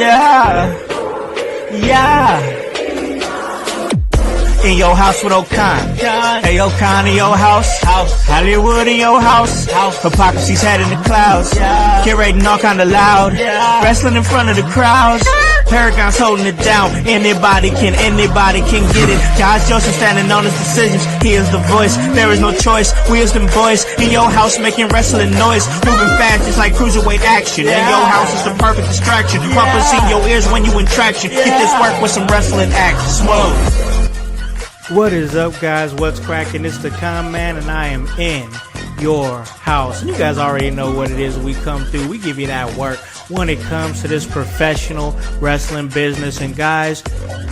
Yeah. In your house with O'Con. Hey, O'Con in your house. Hollywood in your house. Hypocrisy's head in the clouds. Curating all kind of loud. Wrestling in front of the crowds. Paragon's holding it down. Anybody can get it. Josh Joseph standing on his decisions. He is the voice. There is no choice. We is them boys in your house making wrestling noise. Moving fast just like cruiserweight action. In your house is the perfect distraction. Pumpers in your ears when you in traction. Get this work with some wrestling action. Whoa. What is up, guys? What's cracking? It's the Con Man, and I am in your house. And you guys already know what it is. We come through, we give you that work when it comes to this professional wrestling business. And guys,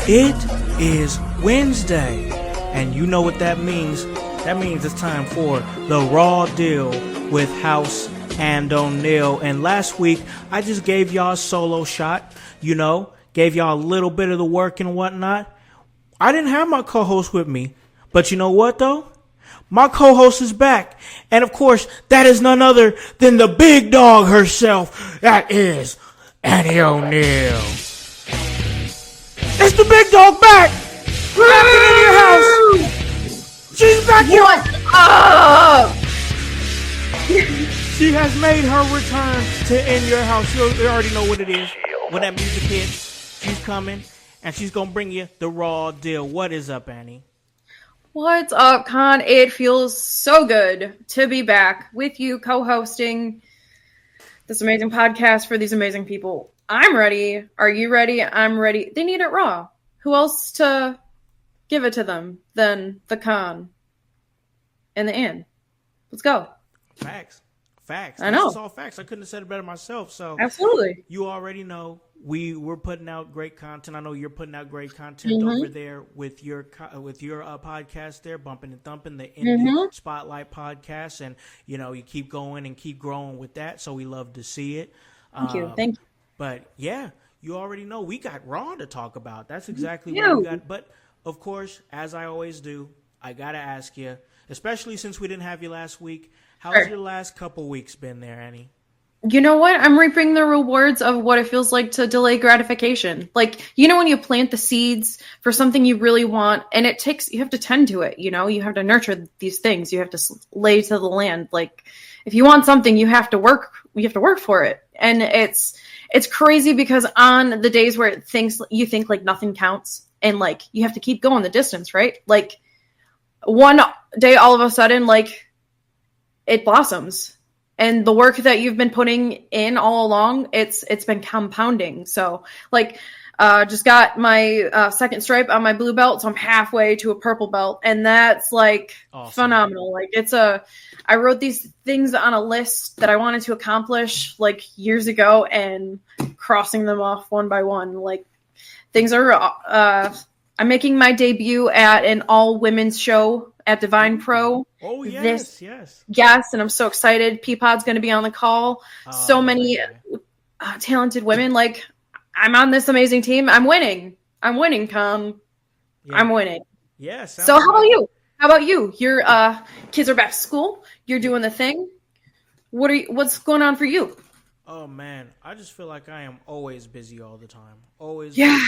it is Wednesday, and you know what that means. That means it's time for the Raw Deal with Howse and O'Neal. And last week, I just gave y'all a solo shot, gave y'all a little bit of the work and whatnot. I didn't have my co-host with me, but you know what though? My co-host is back. And of course, that is none other than the big dog herself. That is Annie O'Neal. It's the big dog back. Back in your house. She's back here. What's up? She has made her return to In Your House. You already know what it is. When that music hits, she's coming. And she's going to bring you the Raw Deal. What is up, Annie? What's up, Con? It feels so good to be back with you co-hosting this amazing podcast for these amazing people. I'm ready. Are you ready? I'm ready. They need it raw. Who else to give it to them than the Con and the Ann? Let's go. Facts. I know. This is all facts. I couldn't have said it better myself. So absolutely. You already know we're putting out great content. I know you're putting out great content over there with your podcast there, Bumping and Thumping, the Indie Spotlight podcast, and you keep going and keep growing with that. So we love to see it. Thank you. But yeah, you already know we got Raw to talk about. That's exactly what we got. But of course, as I always do, I gotta ask you, especially since we didn't have you last week. How's your last couple weeks been there, Annie? You know what? I'm reaping the rewards of what it feels like to delay gratification. Like, when you plant the seeds for something you really want, and you have to tend to it, you have to nurture these things. You have to lay to the land. Like, if you want something, you have to work for it. And it's crazy because on the days where you think like nothing counts and like you have to keep going the distance, right? Like one day, all of a sudden, like, it blossoms, and the work that you've been putting in all along, it's been compounding. So like, just got my second stripe on my blue belt. So I'm halfway to a purple belt, and that's like awesome. Phenomenal. Like I wrote these things on a list that I wanted to accomplish like years ago, and crossing them off one by one. Like things are, I'm making my debut at an all women's show at Divine Pro. Oh, yes. Yes, and I'm so excited. Peapod's going to be on the call. So many talented women. Like, I'm on this amazing team. I'm winning, Con. Yeah. I'm winning. Yes. So how about you? How about you? Your kids are back to school. You're doing the thing. What's going on for you? Oh, man. I just feel like I am always busy all the time. Always busy.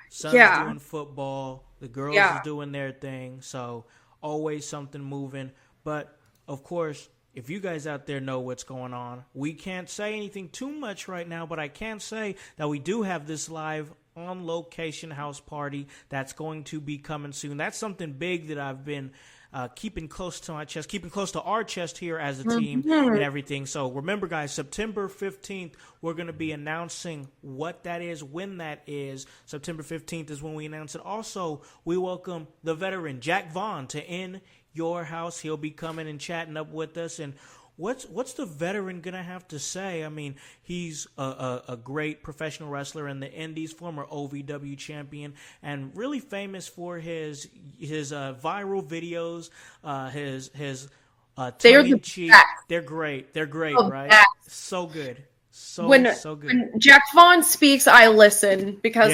Son's doing football. The girls is doing their thing. So always something moving. But, of course, if you guys out there know what's going on, we can't say anything too much right now, but I can say that we do have this live on location house party that's going to be coming soon. That's something big that I've been keeping close to my chest, keeping close to our chest here as a team and everything. So remember, guys, September 15th, we're going to be announcing what that is, when that is. September 15th is when we announce it. Also, we welcome the veteran Jack Vaughn to In Your House. He'll be coming and chatting up with us. And what's the veteran gonna have to say? I mean, he's a great professional wrestler in the Indies, former OVW champion, and really famous for his viral videos, his tongue-in-cheek. They're great, right? So good, so good. When Jack Vaughn speaks, I listen because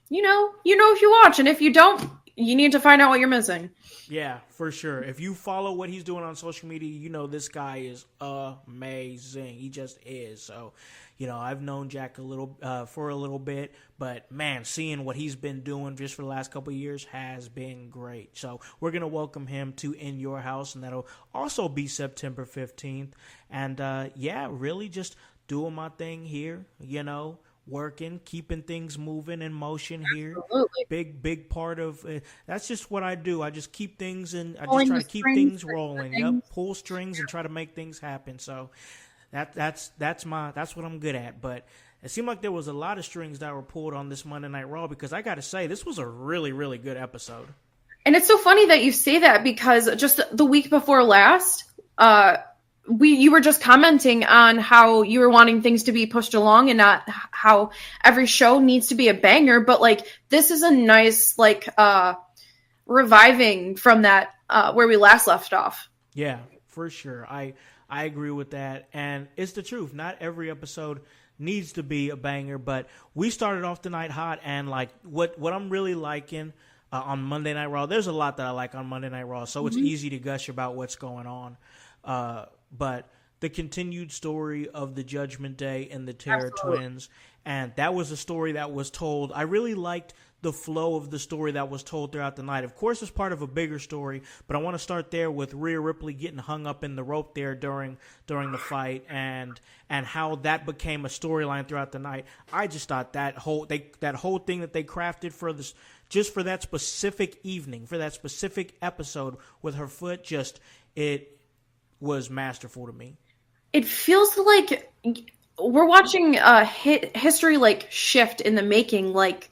you know if you watch, and if you don't, you need to find out what you're missing. Yeah, for sure. If you follow what he's doing on social media, you know this guy is amazing. He just is. So, I've known Jack for a little bit, but man, seeing what he's been doing just for the last couple of years has been great. So we're gonna welcome him to In Your House, and that'll also be September 15th. And really just doing my thing here. Working, keeping things moving in motion here. Absolutely. Big part of that's just what I do. I just keep things I just try to keep things rolling. Yep, pull strings and try to make things happen. So that's what I'm good at. But it seemed like there was a lot of strings that were pulled on this Monday Night Raw, because I got to say this was a really, really good episode. And it's so funny that you say that, because just the week before last, you were just commenting on how you were wanting things to be pushed along and not how every show needs to be a banger. But like, this is a nice, reviving from that, where we last left off. Yeah, for sure. I agree with that. And it's the truth. Not every episode needs to be a banger, but we started off the night hot, and like what I'm really liking on Monday Night Raw, there's a lot that I like on Monday Night Raw, so it's easy to gush about what's going on. But the continued story of the Judgment Day and the Terror Twins, and that was a story that was told. I really liked the flow of the story that was told throughout the night. Of course, it's part of a bigger story, but I want to start there with Rhea Ripley getting hung up in the rope there during the fight, and how that became a storyline throughout the night. I just thought that whole thing that they crafted for this, just for that specific evening, for that specific episode with her foot, it was masterful to me. It feels like we're watching history shift in the making. Like,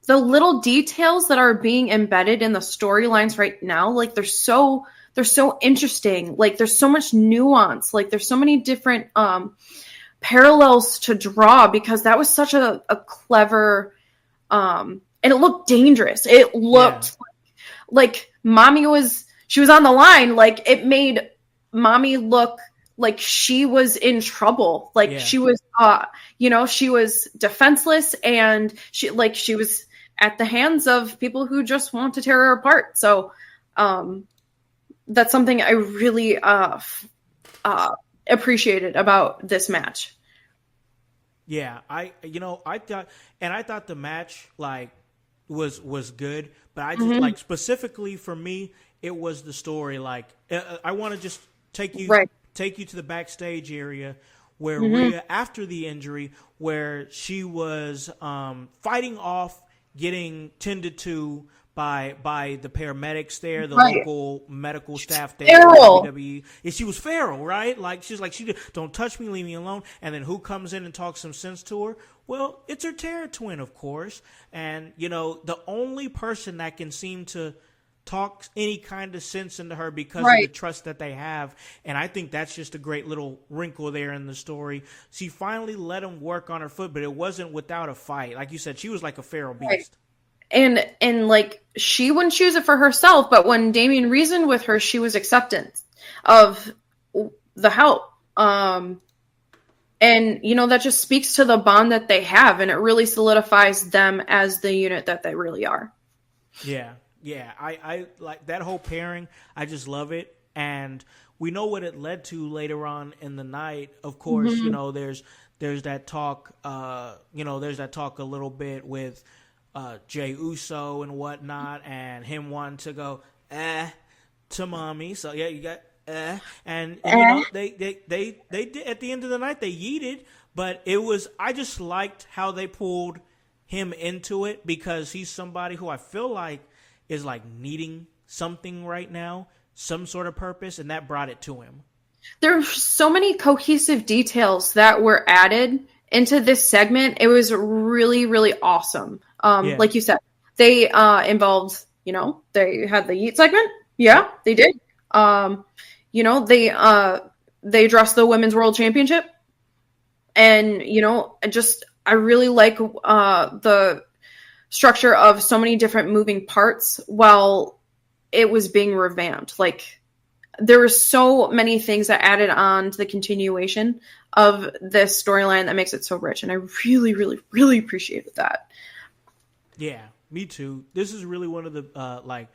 the little details that are being embedded in the storylines right now, they're so interesting. Like, there's so much nuance. Like, there's so many different parallels to draw, because that was such a clever and it looked dangerous. It looked like Mommy was on the line. Like, it made Mommy look like she was in trouble. Like, she was, she was defenseless, and she was at the hands of people who just want to tear her apart. So, that's something I really appreciated about this match. Yeah, I thought the match was good, but I just specifically for me, it was the story. I want to just take you to the backstage area where Rhea, after the injury, where she was fighting off getting tended to by the paramedics there, the local medical staff there, WWE. And she was feral, right? She don't touch me, leave me alone. And then who comes in and talks some sense to her? Well, it's her Terror Twin, of course. And the only person that can seem to talk any kind of sense into her because of the trust that they have. And I think that's just a great little wrinkle there in the story. She finally let him work on her foot, but it wasn't without a fight. Like you said, she was like a feral beast. And she wouldn't choose it for herself, but when Damien reasoned with her, she was acceptant of the help. And that just speaks to the bond that they have, and it really solidifies them as the unit that they really are. Yeah. Yeah, I like that whole pairing. I just love it. And we know what it led to later on in the night. Of course, there's that talk, there's that talk a little bit with Jey Uso and whatnot, and him wanting to go, to Mommy. So, yeah, you got, And they did, at the end of the night, they yeeted. But I just liked how they pulled him into it, because he's somebody who I feel like is needing something right now, some sort of purpose, and that brought it to him. There's so many cohesive details that were added into this segment. It was really, really awesome. Like you said, they involved, they had the Yeet segment. Yeah, they did. They addressed the Women's World Championship. And, I really like the structure of so many different moving parts while it was being revamped. There were so many things that added on to the continuation of this storyline that makes it so rich, and I really, really, really appreciated that. Yeah, Me too. This is really one of the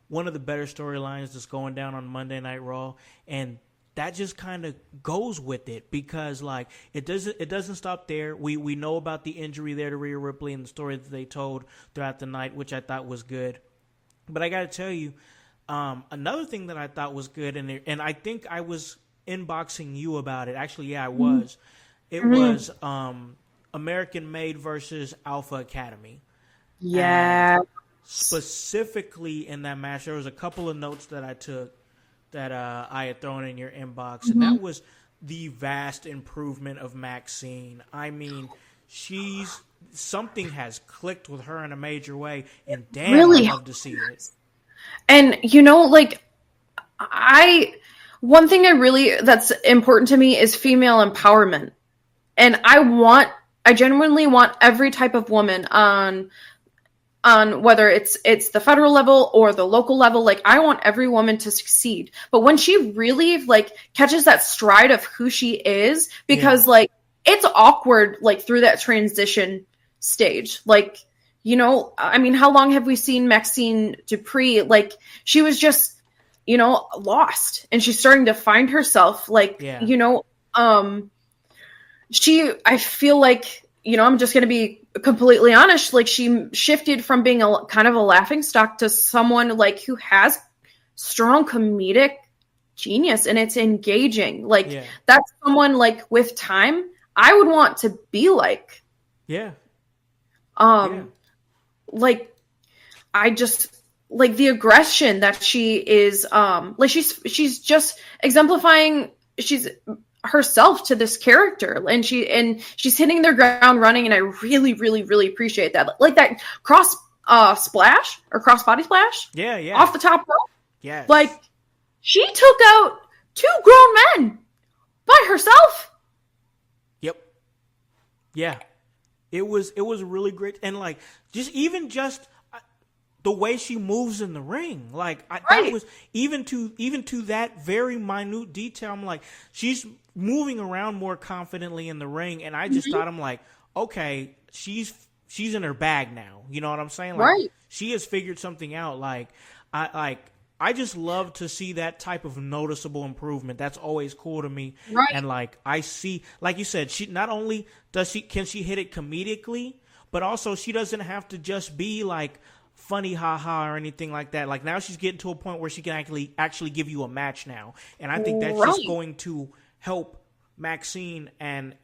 one of the better storylines that's going down on Monday Night Raw, and that just kind of goes with it because like it doesn't stop there. We know about the injury there to Rhea Ripley and the story that they told throughout the night, which I thought was good. But I got to tell you, another thing that I thought was good, and I think I was inboxing you about it. Actually, yeah, I was. It was American Made versus Alpha Academy. Yeah. And specifically in that match, there was a couple of notes that I took that I had thrown in your inbox, and that was the vast improvement of Maxine. I mean, something has clicked with her in a major way, and damn, really? I love to see it. And one thing that's important to me is female empowerment, and I genuinely want every type of woman on whether it's the federal level or the local level. Like, I want every woman to succeed. But when she really catches that stride of who she is, because it's awkward through that transition stage. I mean, how long have we seen Maxine Dupree? She was just, lost, and she's starting to find herself. I feel like, I'm just going to be completely honest. She shifted from being a kind of a laughingstock to someone who has strong comedic genius, and it's engaging. That's someone with time I would want to be like. Yeah. I just the aggression that she is, she's just exemplifying. She's herself to this character, and she's hitting their ground running, and I really, really, really appreciate that. That cross splash or cross body splash, off the top rope. Yeah, she took out 2 grown men by herself. Yep. Yeah, it was really great, and just the way she moves in the ring, that was even to that very minute detail. I'm like, she's moving around more confidently in the ring, and I just thought, I'm like, okay, she's in her bag now. You know what I'm saying? She has figured something out. I just love to see that type of noticeable improvement. That's always cool to me. Right. And I see, like you said, she not only can she hit it comedically, but also she doesn't have to just be funny haha or anything like that. Now she's getting to a point where she can actually give you a match now, and I think that's just going to help Maxine and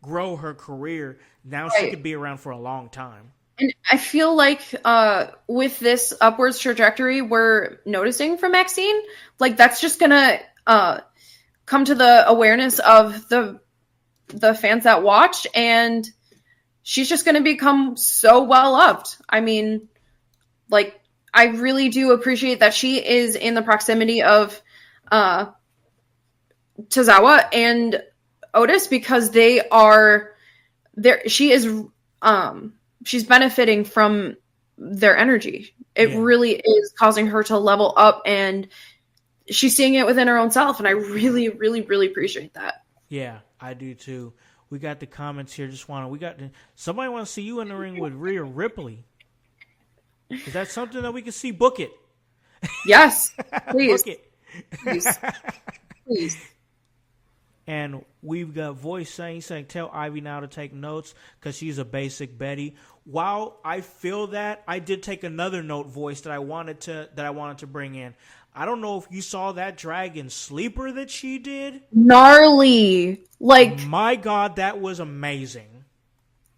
grow her career. Now she could be around for a long time. And I feel with this upwards trajectory we're noticing from Maxine, that's just gonna come to the awareness of the fans that watch, and she's just going to become so well loved. I mean, I really do appreciate that she is in the proximity of Tozawa and Otis, because they are there. She is she's benefiting from their energy. It really is causing her to level up, and she's seeing it within her own self. And I really, really, really appreciate that. Yeah, I do too. We got the comments here. Somebody want to see you in the ring with Rhea Ripley. Is that something that we can see? Book it. Yes, please. Book it. Please. And we've got Voice saying, tell Ivy now to take notes because she's a basic Betty. While I feel that, I did take another note, Voice, that I wanted to bring in. I don't know if you saw that dragon sleeper that she did. Gnarly. My God, that was amazing.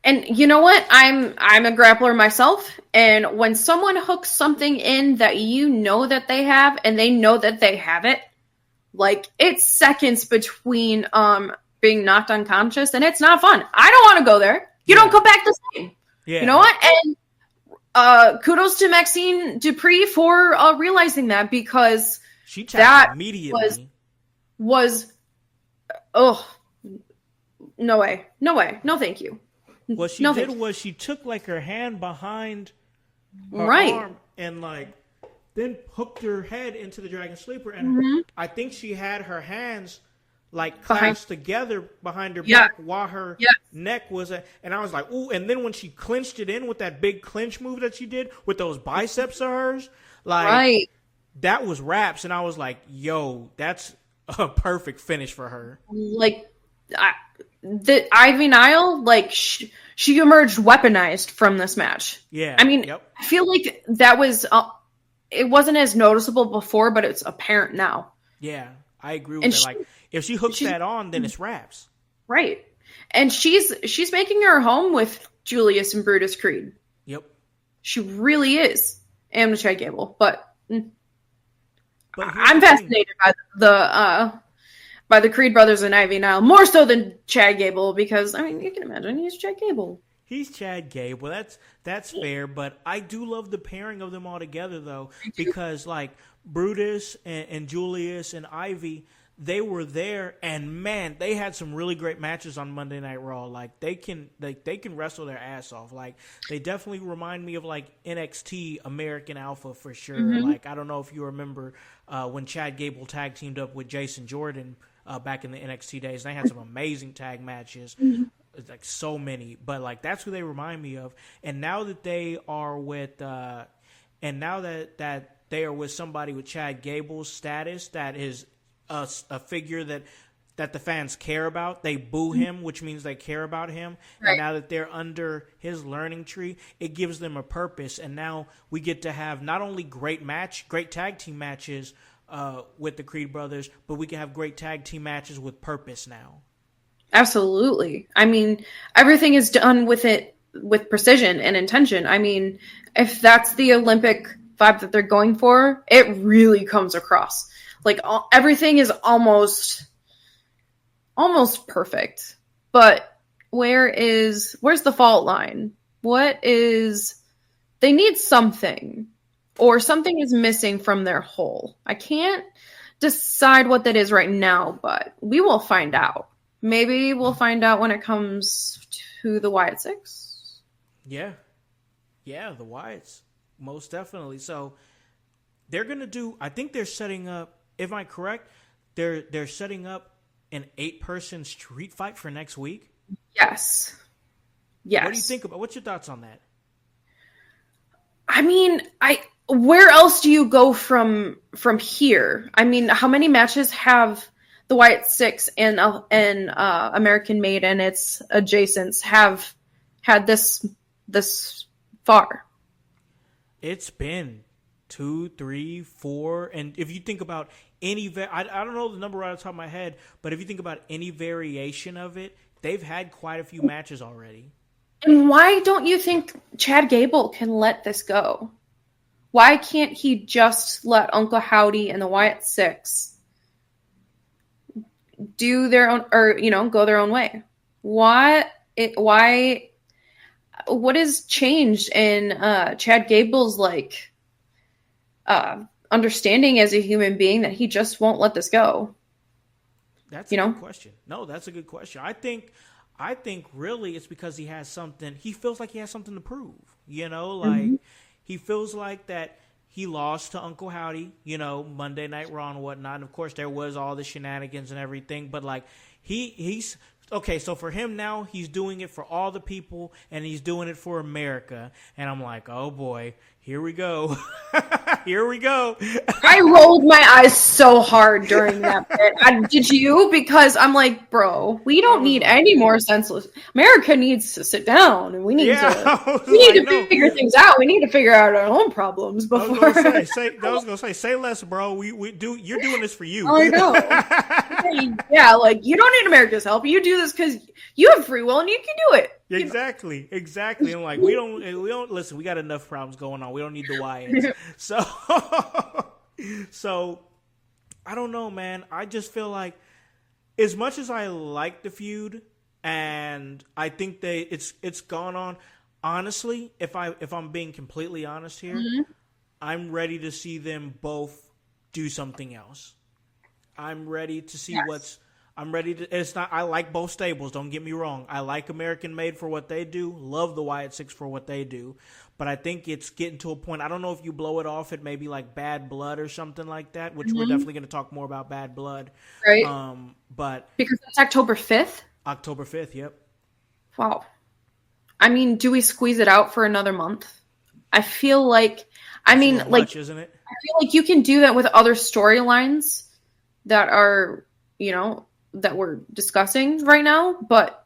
And you know what? I'm a grappler myself, and when someone hooks something in that that they have, and they know that they have it, it's seconds between being knocked unconscious, and it's not fun. I don't want to go there. You don't come back the same. Yeah. You know what? And kudos to Maxine Dupree for realizing that, because she tapped immediately. Was no way, no thank you. What she did was she took her hand behind her arm and then hooked her head into the dragon sleeper, and I think she had her hands like clasped together behind her back while her neck was and I was like, ooh, and then when she clinched it in with that big clinch move that she did with those biceps of hers, like that was raps, and I was like, yo, that's a perfect finish for her. Like the Ivy Nile, like she emerged weaponized from this match. Yeah. I mean, I feel like that was it wasn't as noticeable before, but it's apparent now. Yeah, I agree with that. Like, if she hooks that on, then it's raps. Right. And she's making her home with Julius and Brutus Creed. Yep. She really is. And with Chad Gable. But I'm fascinated by the Creed brothers and Ivy Nile, more so than Chad Gable, because, I mean, you can imagine, he's Chad Gable. He's Chad Gable. That's fair, but I do love the pairing of them all together, though, because, like, Brutus and Julius and Ivy, they were there, and man, they had some really great matches on Monday Night Raw. Like, they can wrestle their ass off. Like, they definitely remind me of like NXT American Alpha for sure. Like, I don't know if you remember when Chad Gable tag teamed up with Jason Jordan back in the NXT days. They had some amazing tag matches. Like, so many, but like that's who they remind me of. And now that they are with that they are with somebody with Chad Gable's status, that is a figure that the fans care about. They boo him, which means they care about him. Right. And now that they're under his learning tree, it gives them a purpose. And now we get to have not only great tag team matches with the Creed brothers, but we can have great tag team matches with purpose now. Absolutely. I mean, everything is done with precision and intention. I mean, if that's the Olympic vibe that they're going for, it really comes across. Like, everything is almost perfect. But where's the fault line? They need something, or something is missing from their whole. I can't decide what that is right now, but we will find out. Maybe we'll find out when it comes to the Wyatt Six. Yeah, the Wyatts, most definitely. So they're gonna do. I think they're setting up. If I'm correct, they're setting up an 8-person street fight for next week. Yes. What do you think about? What's your thoughts on that? I mean, where else do you go from here? I mean, how many matches have the Wyatt Six and American Made and its adjacents have had this far? It's been 2, 3, 4, and if you think about any, I don't know the number right off the top of my head, but if you think about any variation of it, they've had quite a few matches already. And why don't you think Chad Gable can let this go? Why can't he just let Uncle Howdy and the Wyatt Six do their own, or go their own way? What has changed in Chad Gable's understanding as a human being that he just won't let this go? That's a good question. No, that's a good question. I think really it's because he feels like he has something to prove. He feels like that he lost to Uncle Howdy, Monday Night Raw and whatnot. And of course, there was all the shenanigans and everything. But, he's... Okay, so for him now, he's doing it for all the people, and he's doing it for America. And I'm like, oh, boy, here we go. Here we go. I rolled my eyes so hard during that bit. Did you? Because I'm like, bro, we don't need any more senseless. America needs to sit down, and we need to figure things out. We need to figure out our own problems before. I was gonna say, say less, bro. You're doing this for you. I know. Yeah, you don't need America's help. You do this because you have free will and you can do it. Exactly. I'm like, we don't listen. We got enough problems going on. We don't need the Wyatts. So I don't know, man. I just feel like, as much as I like the feud, and I think it's gone on. Honestly, if I'm being completely honest here, I'm ready to see them both do something else. I'm ready to see I'm ready to. It's not. I like both stables. Don't get me wrong. I like American Made for what they do. Love the Wyatt Six for what they do. But I think it's getting to a point. I don't know if you blow it off at maybe like Bad Blood or something like that, which we're definitely going to talk more about Bad Blood. Right. But because it's October 5th. October 5th. Yep. Wow. I mean, do we squeeze it out for another month? I feel like. I mean, like, much, isn't it? I feel like you can do that with other storylines that are, you know, that we're discussing right now. But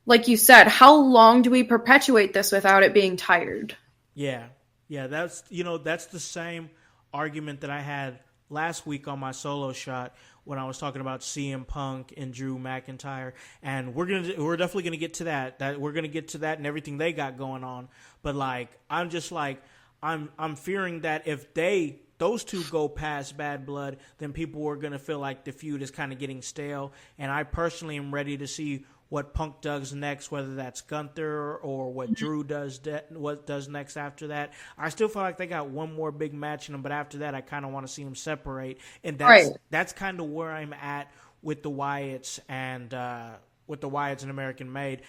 like you said, how long do we perpetuate this without it being tired? Yeah. That's the same argument that I had last week on my solo shot when I was talking about CM Punk and Drew McIntyre, and we're definitely gonna get to that. That we're gonna get to that and everything they got going on. But like, I'm just like. I'm fearing that if those two go past Bad Blood, then people are going to feel like the feud is kind of getting stale. And I personally am ready to see what Punk does next, whether that's Gunther or what Drew does next after that. I still feel like they got one more big match in them, but after that, I kind of want to see them separate. And that's kind of where I'm at with the Wyatts and American Made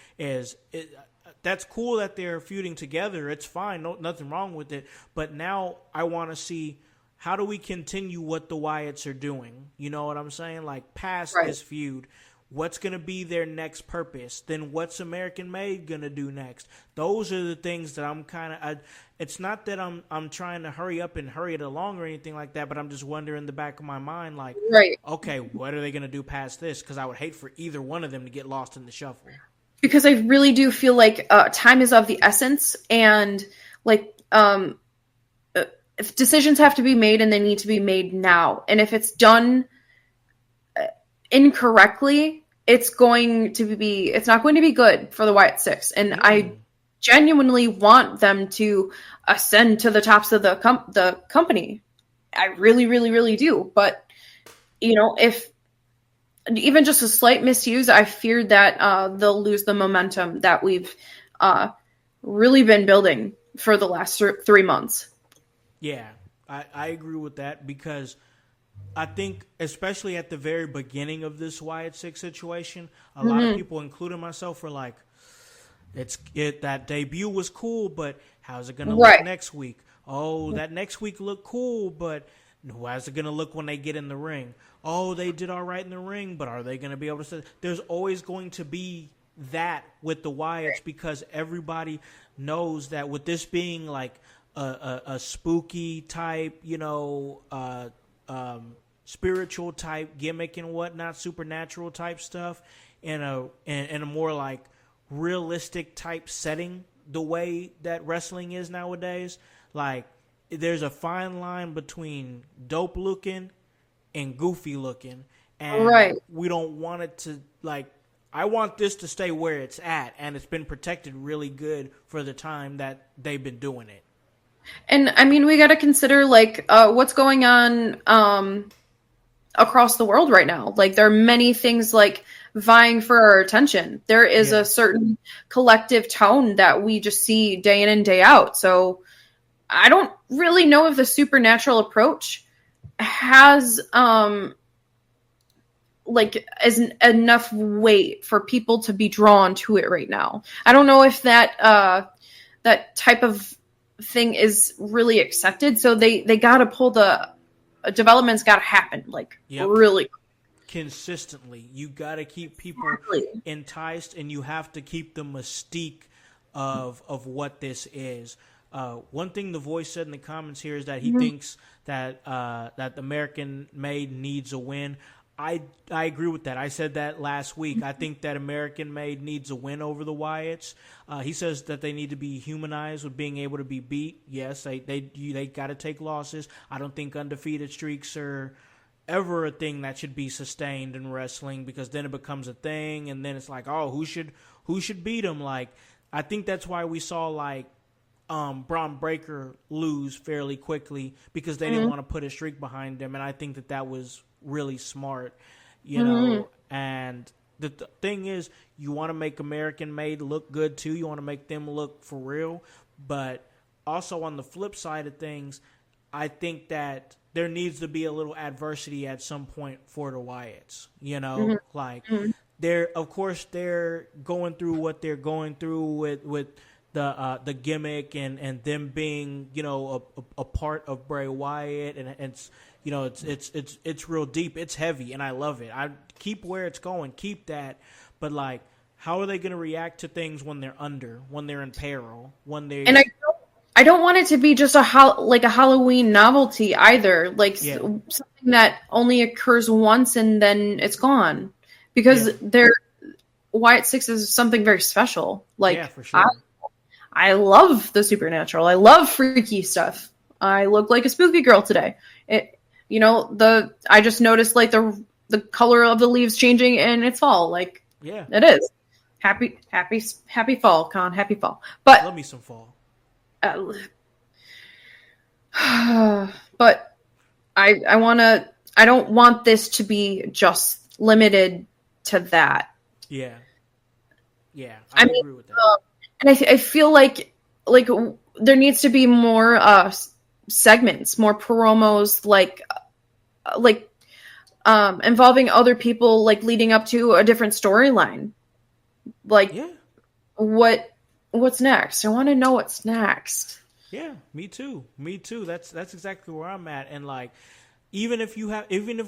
that's cool that they're feuding together. It's fine. Nothing wrong with it. But now I want to see how do we continue what the Wyatts are doing? You know what I'm saying? Like past this feud. What's going to be their next purpose? Then what's American Made going to do next? Those are the things that I'm kind of it's not that I'm trying to hurry up and hurry it along or anything like that, but I'm just wondering in the back of my mind like, okay, what are they going to do past this? Because I would hate for either one of them to get lost in the shuffle. Because I really do feel like time is of the essence, and like if decisions have to be made and they need to be made now, and if it's done incorrectly, it's not going to be good for the Wyatt Six. And I genuinely want them to ascend to the tops of the company. I really, really, really do. But you know, if even just a slight misuse, I fear that they'll lose the momentum that we've really been building for the last 3 months. Yeah, I agree with that because I think, especially at the very beginning of this Wyatt Six situation, a lot of people, including myself, were like, that debut was cool, but how's it going to look next week? Oh, that next week looked cool, but how's it going to look when they get in the ring? Oh, they did all right in the ring, but are they going to be able to? There's always going to be that with the Wyatts because everybody knows that with this being like a spooky type, spiritual type gimmick and whatnot, supernatural type stuff, and a more like realistic type setting, the way that wrestling is nowadays, like there's a fine line between dope looking and goofy looking, and we don't want it to, like, I want this to stay where it's at, and it's been protected really good for the time that they've been doing it. And I mean, we got to consider like what's going on across the world right now. Like there are many things like vying for our attention. There is a certain collective tone that we just see day in and day out. So I don't really know if the supernatural approach has is enough weight for people to be drawn to it right now. I don't know if that type of thing is really accepted. So they got to pull development's got to happen really consistently. You got to keep people enticed, and you have to keep the mystique of what this is. One thing the voice said in the comments here is that he thinks that the American Made needs a win. I agree with that. I said that last week. I think that American Made needs a win over the Wyatts. He says that they need to be humanized with being able to be beat. Yes, they got to take losses. I don't think undefeated streaks are ever a thing that should be sustained in wrestling, because then it becomes a thing, and then it's like, oh, who should beat them? Like, I think that's why we saw like Braun Breaker lose fairly quickly, because they didn't want to put a streak behind them, and I think that was really smart, you know. And the thing is, you want to make American Made look good too. You want to make them look for real, but also on the flip side of things, I think that there needs to be a little adversity at some point for the Wyatts. Like of course they're going through what they're going through with the gimmick and them being a part of Bray Wyatt, and it's it's real deep, it's heavy, and I love it. I keep where it's going, keep that, but like, how are they going to react to things when they're when they're in peril, when they I don't want it to be just a Halloween novelty either, like something that only occurs once and then it's gone, because Wyatt 6 is something very special. Like, for sure. I love the supernatural. I love freaky stuff. I look like a spooky girl today. I just noticed like the color of the leaves changing and it's fall. Like, it is. Happy fall, Con. Happy fall. But love me some fall. But I don't want this to be just limited to that. Yeah. I agree with that. And I feel like there needs to be more segments, more promos, like involving other people, like leading up to a different storyline. Like, what's next? I want to know what's next. Yeah, me too. That's exactly where I'm at. And like, even if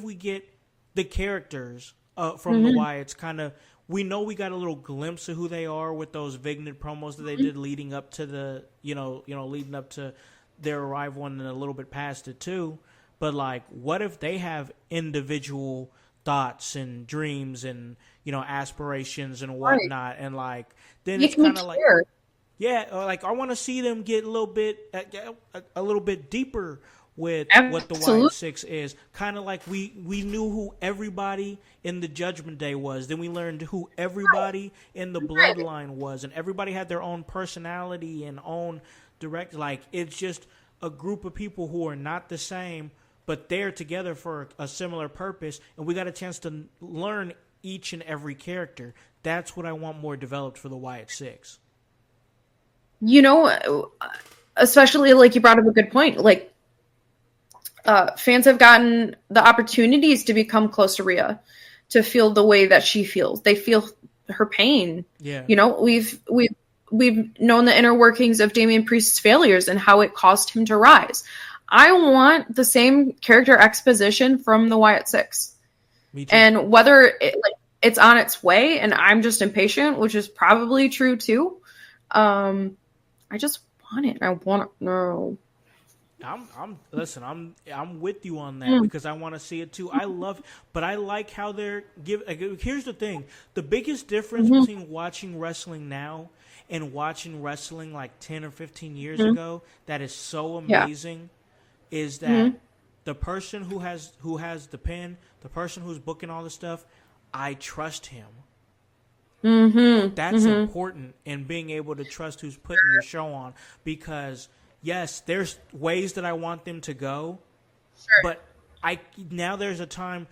we get the characters from the Wyatts, kind of, we know we got a little glimpse of who they are with those Vignet promos that they did leading up to the leading up to their arrival, and a little bit past it too. But like, what if they have individual thoughts and dreams and aspirations and whatnot, and like, then it's kind of like, like, I want to see them get a little bit deeper with what the Wyatt 6 is. Kind of like we knew who everybody in the Judgment Day was, then we learned who everybody in the Bloodline was, and everybody had their own personality and own direct. Like, it's just a group of people who are not the same, but they're together for a similar purpose, and we got a chance to learn each and every character. That's what I want more developed for the Wyatt 6. Especially, like, you brought up a good point. Like, fans have gotten the opportunities to become close to Rhea, to feel the way that she feels. They feel her pain. Yeah. We've known the inner workings of Damian Priest's failures and how it caused him to rise. I want the same character exposition from the Wyatt 6. Me too. And whether it's on its way and I'm just impatient, which is probably true too. I just want it. I want to know. I'm with you on that, because I want to see it too. But I like how they're here's the thing. The biggest difference between watching wrestling now and watching wrestling like 10 or 15 years ago, that is so amazing, is that the person who has the pen, the person who's booking all the stuff, I trust him. That's important, in being able to trust who's putting your show on, because yes, there's ways that I want them to go, but now there's a time,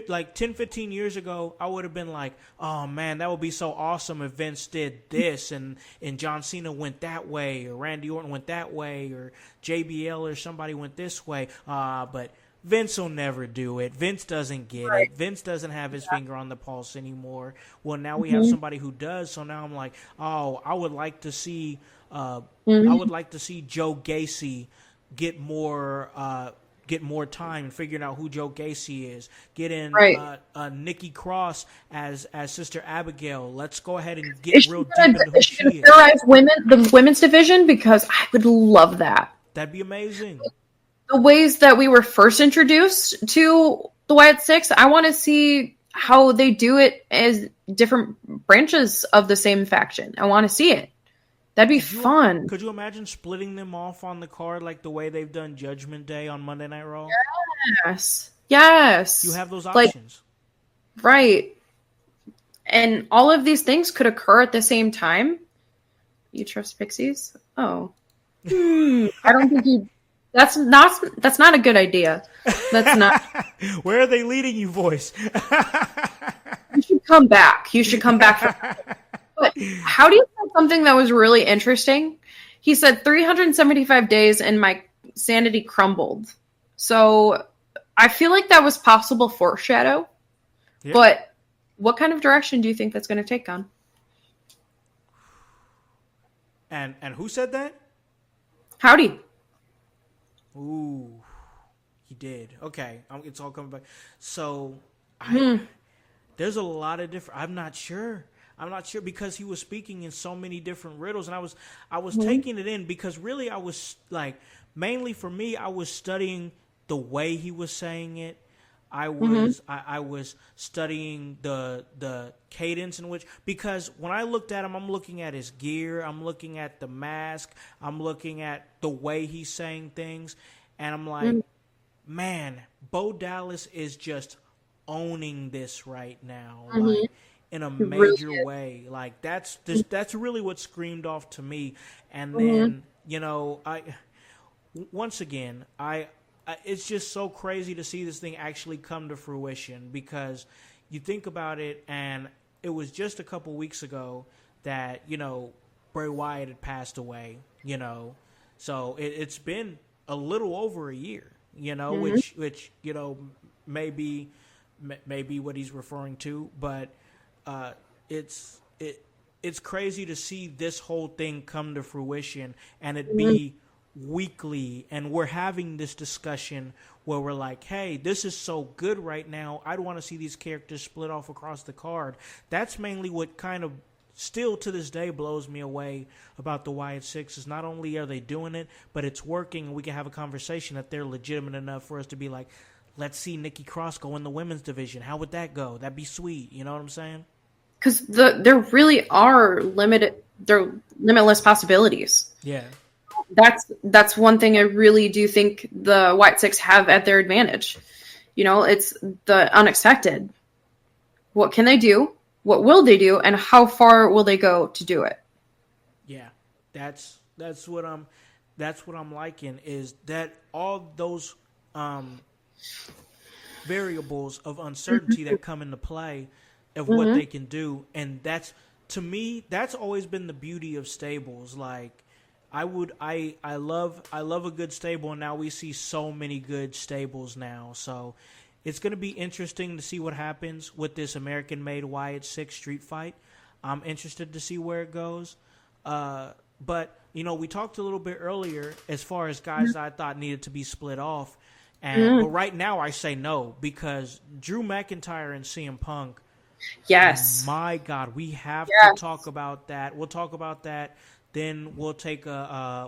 like 10, 15 years ago, I would have been like, oh man, that would be so awesome if Vince did this, and John Cena went that way, or Randy Orton went that way, or JBL or somebody went this way, but Vince will never do it. Vince doesn't get it. Vince doesn't have his finger on the pulse anymore. Well, now we have somebody who does. So now I'm like, oh, I would like to see Joe Gacy get more time figuring out who Joe Gacy is. Get in Nikki Cross as Sister Abigail. Let's go ahead and get real deep into who she is. The women's division, because I would love that. That'd be amazing. The ways that we were first introduced to the Wyatt 6, I want to see how they do it as different branches of the same faction. I want to see it. That'd be fun. Could you imagine splitting them off on the card like the way they've done Judgment Day on Monday Night Raw? Yes. You have those options. Right. And all of these things could occur at the same time. You trust pixies? Oh. I don't think you... That's not a good idea. That's not. Where are they leading you, voice? You should come back. But how do you say something that was really interesting? He said 375 days and my sanity crumbled. So I feel like that was possible foreshadow. Yeah. But what kind of direction do you think that's going to take on? And who said that? Howdy. Ooh, he did. Okay, it's all coming back. So, there's a lot of different. I'm not sure because he was speaking in so many different riddles, and I was taking it in because really I was like, mainly for me, I was studying the way he was saying it. I was studying the cadence in which, because when I looked at him, I'm looking at his gear, I'm looking at the mask, I'm looking at the way he's saying things, and I'm like, man, Bo Dallas is just owning this right now, like in a major way. Like that's really what screamed off to me. And then once again, it's just so crazy to see this thing actually come to fruition, because you think about it, and it was just a couple weeks ago that, Bray Wyatt had passed away, so it's been a little over a year, which may be what he's referring to, but it's crazy to see this whole thing come to fruition and it be weekly, and we're having this discussion where we're like, hey, this is so good right now, I'd want to see these characters split off across the card. That's mainly what kind of still to this day blows me away about the Wyatt Six, is not only are they doing it, but it's working, and we can have a conversation that they're legitimate enough for us to be like, let's see Nikki Cross go in the women's division. How would that go? That'd be sweet. You know what I'm saying? Because there really are limitless possibilities. Yeah. That's one thing I really do think the White Six have at their advantage. It's the unexpected. What can they do? What will they do? And how far will they go to do it? Yeah, that's what I'm liking, is that all those variables of uncertainty that come into play of what they can do, and that's, to me, that's always been the beauty of stables. Like, I love a good stable, and now we see so many good stables now. So it's going to be interesting to see what happens with this American-made Wyatt Six street fight. I'm interested to see where it goes. But, we talked a little bit earlier as far as guys that I thought needed to be split off. But right now I say no, because Drew McIntyre and CM Punk, yes, my God, we have to talk about that. We'll talk about that. Then we'll take a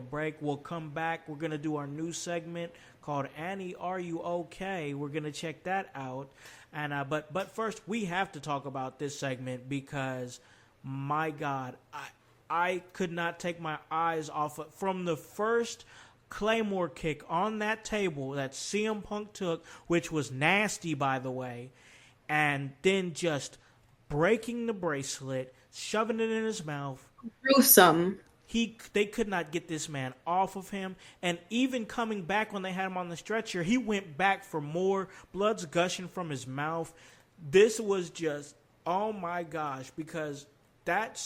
break. We'll come back. We're gonna do our new segment called Annie, Are You Okay? We're gonna check that out. And but first we have to talk about this segment, because my God, I could not take my eyes off of, from the first Claymore kick on that table that CM Punk took, which was nasty, by the way, and then just breaking the bracelet, shoving it in his mouth. Gruesome. They could not get this man off of him, and even coming back when they had him on the stretcher, he went back for more. Blood's gushing from his mouth. This was just, oh my gosh, because that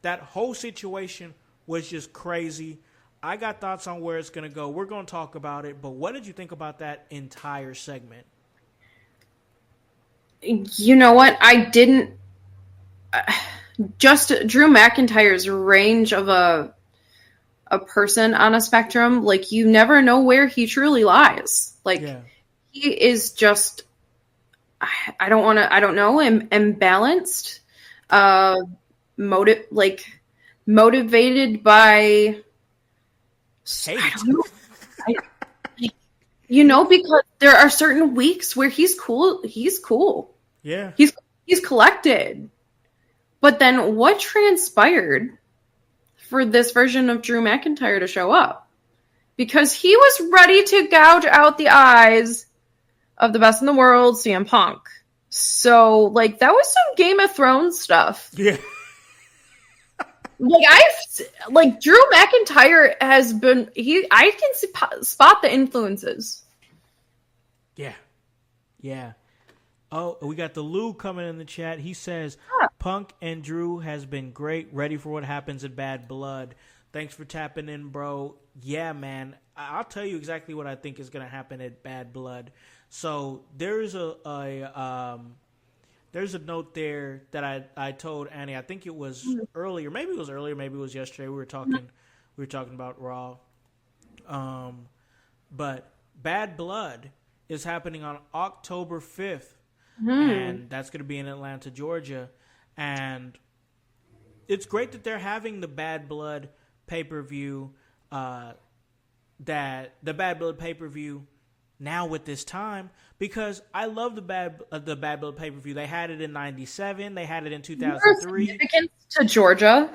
whole situation was just crazy. I got thoughts on where it's going to go. We're going to talk about it, but what did you think about that entire segment? You know what? I didn't... just Drew McIntyre's range of a person on a spectrum, like, you never know where he truly lies. Like, he is just, I don't know, imbalanced, motivated by, I don't know. Because there are certain weeks where he's cool. Yeah. He's collected. But then what transpired for this version of Drew McIntyre to show up? Because he was ready to gouge out the eyes of the best in the world, CM Punk. So, like, that was some Game of Thrones stuff. Yeah. Drew McIntyre has been, I can spot the influences. Yeah. Yeah. Oh, we got the Lou coming in the chat. He says, Punk and Drew has been great. Ready for what happens in Bad Blood. Thanks for tapping in, bro. Yeah, man. I'll tell you exactly what I think is going to happen at Bad Blood. So there's a note there that I told Annie. I think it was earlier. Maybe it was earlier. Maybe it was yesterday. We were talking about Raw. But Bad Blood is happening on October 5th, and that's going to be in Atlanta, Georgia. And it's great that they're having the Bad Blood pay-per-view. That the Bad Blood pay-per-view now with this time, because I love the Bad Blood pay-per-view. They had it in '97. They had it in 2003. Significance to Georgia.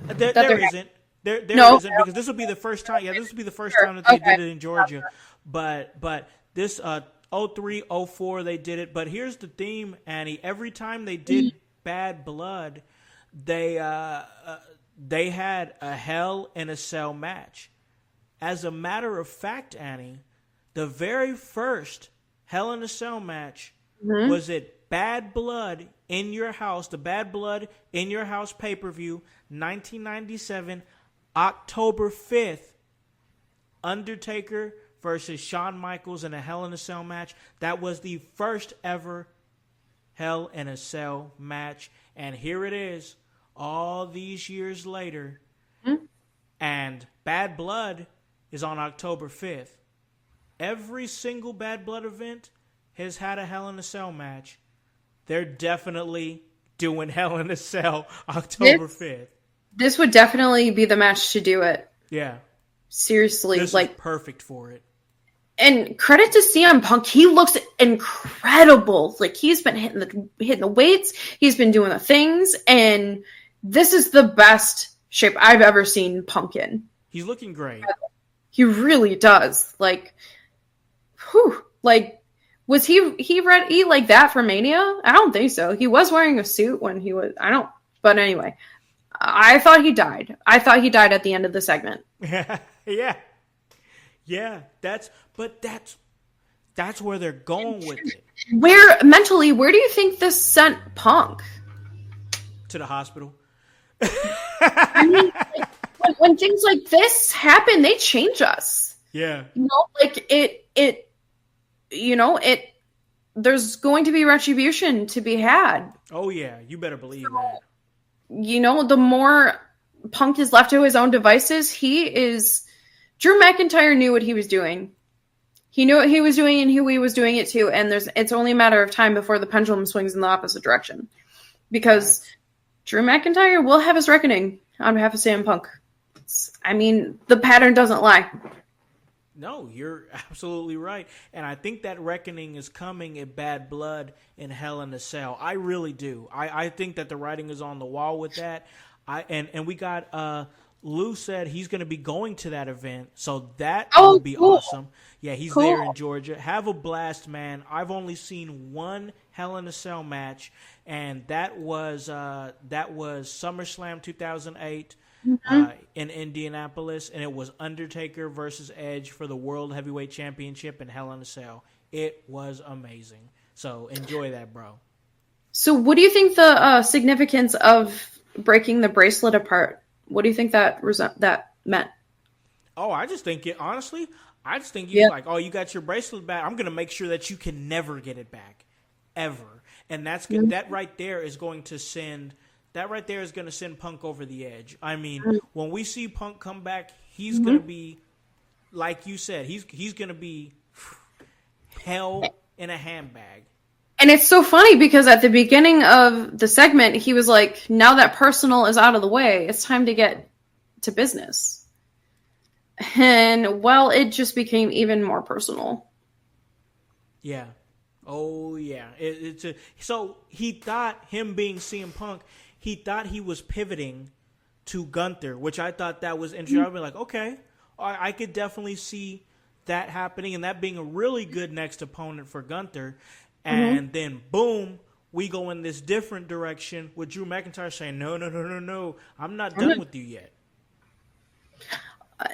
There isn't. There isn't, because this will be the first time. Yeah, this will be the first time that they did it in Georgia. But this 03, 04 they did it. But here's the theme, Annie. Every time they did Bad Blood, they had a Hell in a Cell match. As a matter of fact, Annie, the very first Hell in a Cell match was at Bad Blood in Your House, the Bad Blood in Your House pay-per-view, 1997, October 5th, Undertaker versus Shawn Michaels in a Hell in a Cell match. That was the first ever Hell in a Cell match. And here it is, all these years later, and Bad Blood is on October 5th. Every single Bad Blood event has had a Hell in a Cell match. They're definitely doing Hell in a Cell October 5th. This would definitely be the match to do it. Yeah. Seriously. This is perfect for it. And credit to CM Punk. He looks incredible. Like, he's been hitting the weights. He's been doing the things. And this is the best shape I've ever seen Punk in. He's looking great. He really does. Like, whew. Like, was he ready like that for Mania? I don't think so. He was wearing a suit when he was. But anyway, I thought he died. I thought he died at the end of the segment. Yeah. That's where they're going with it. Where do you think this sent Punk? To the hospital. I mean, when things like this happen, they change us. Yeah. There's going to be retribution to be had. Oh, yeah. You better believe that. The more Punk is left to his own devices, Drew McIntyre knew what he was doing. He knew what he was doing and who he was doing it to, and it's only a matter of time before the pendulum swings in the opposite direction. Because Drew McIntyre will have his reckoning on behalf of CM Punk. The pattern doesn't lie. No, you're absolutely right. And I think that reckoning is coming at Bad Blood in Hell in a Cell. I really do. I think that the writing is on the wall with that. And we got Lou said he's going to be going to that event, so that will be awesome. Yeah, he's there in Georgia. Have a blast, man. I've only seen one Hell in a Cell match, and that was SummerSlam 2008 in Indianapolis, and it was Undertaker versus Edge for the World Heavyweight Championship in Hell in a Cell. It was amazing. So enjoy that, bro. So what do you think the significance of breaking the bracelet apart? What do you think that meant? Oh, I just think it, honestly, you got your bracelet back. I'm going to make sure that you can never get it back, ever. And that right there is going to send Punk over the edge. I mean, when we see Punk come back, he's going to be, like you said, he's going to be hell in a handbag. And it's so funny because at the beginning of the segment, he was like, now that personal is out of the way, it's time to get to business. And, well, it just became even more personal. Yeah. Oh, yeah. So he thought, him being CM Punk, he thought he was pivoting to Gunther, which I thought that was interesting. I'd be like, okay, I could definitely see that happening and that being a really good next opponent for Gunther. And then, boom, we go in this different direction with Drew McIntyre saying, no, I'm not done with you yet.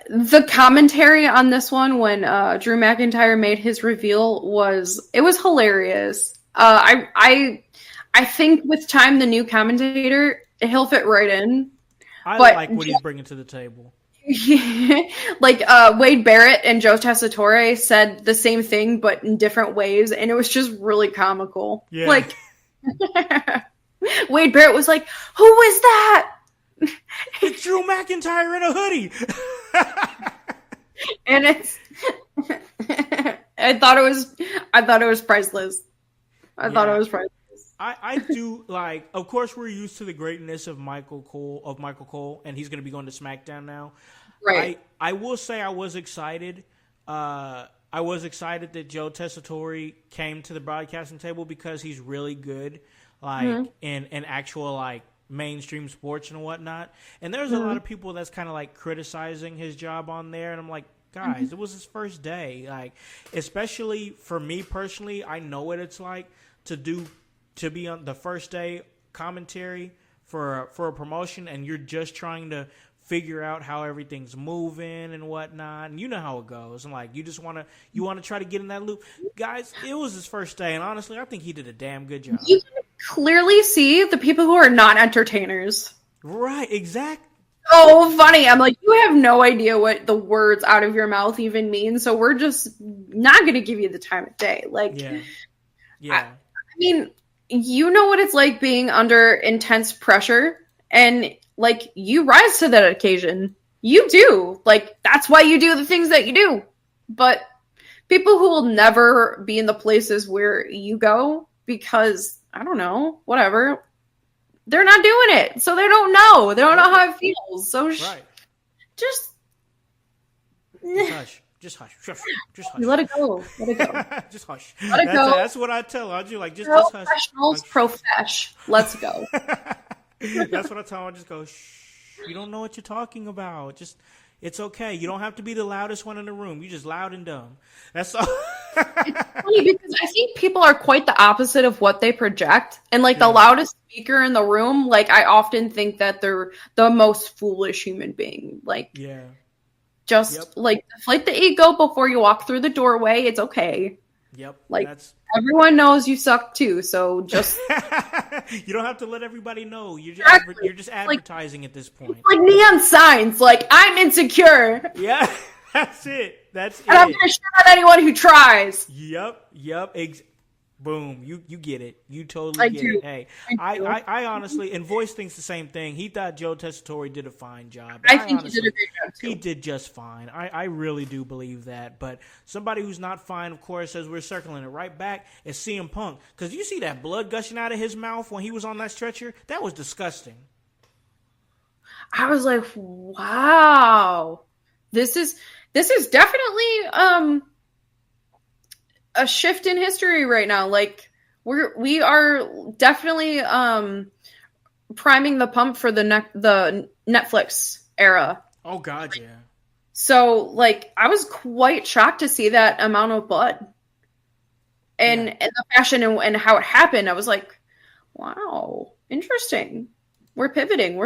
The commentary on this one when Drew McIntyre made his reveal was hilarious. I think with time, the new commentator, he'll fit right in. I like what he's bringing to the table. like Wade Barrett and Joe Tessitore said the same thing but in different ways, and it was just really comical. Yeah. Like Wade Barrett was like, "Who is that?" It's Drew McIntyre in a hoodie. And it's I thought it was priceless. I thought it was priceless. I do like, of course, we're used to the greatness of Michael Cole, and he's going to be going to SmackDown now. Right. I will say I was excited. I was excited that Joe Tessitore came to the broadcasting table because he's really good, like in actual like mainstream sports and whatnot. And there's a lot of people that's kind of like criticizing his job on there, and I'm like, guys, it was his first day. Like, especially for me personally, I know what it's like to be on the first day commentary for a promotion, and you're just trying to figure out how everything's moving and whatnot, and you know how it goes. And like, you want to try to get in that loop, guys. It was his first day, and honestly, I think he did a damn good job. You can clearly see the people who are not entertainers. Right? Exactly. Oh, funny. I'm like, you have no idea what the words out of your mouth even mean, so we're just not going to give you the time of day. Like, yeah. I mean, you know what it's like being under intense pressure, and like, you rise to that occasion. You do. Like, that's why you do the things that you do. But people who will never be in the places where you go because, I don't know, whatever, they're not doing it. So they don't know. They don't know how it feels. So right. Just hush. Just hush. Just hush. Let it go. Let it go. Just hush. Let it go. That's what I tell her. I do like just hush. Professionals, profesh. Let's go. That's what I tell her. I just go, shh. You don't know what you're talking about. Just, it's okay. You don't have to be the loudest one in the room. You're just loud and dumb. That's all. It's funny because I think people are quite the opposite of what they project. And like the loudest speaker in the room, like I often think that they're the most foolish human being. Like, just like deflate the ego before you walk through the doorway. It's okay. Yep. Like, everyone knows you suck too, so just you don't have to let everybody know. You're just advertising like, at this point. Like neon signs, like, I'm insecure. Yeah, that's it. That's it. And I'm gonna shout at anyone who tries. Yep. Boom. You get it. You totally get it. Hey, I honestly, and Voice thinks the same thing. He thought Joe Tessitore did a fine job. I think he did a great job too. He did just fine. I really do believe that. But somebody who's not fine, of course, as we're circling it right back, is CM Punk. Because you see that blood gushing out of his mouth when he was on that stretcher? That was disgusting. I was like, wow. This is definitely a shift in history right now. Like, we are definitely priming the pump for the Netflix era. Oh God, yeah. So like, I was quite shocked to see that amount of blood, and the fashion and how it happened. I was like, wow, interesting. We're pivoting.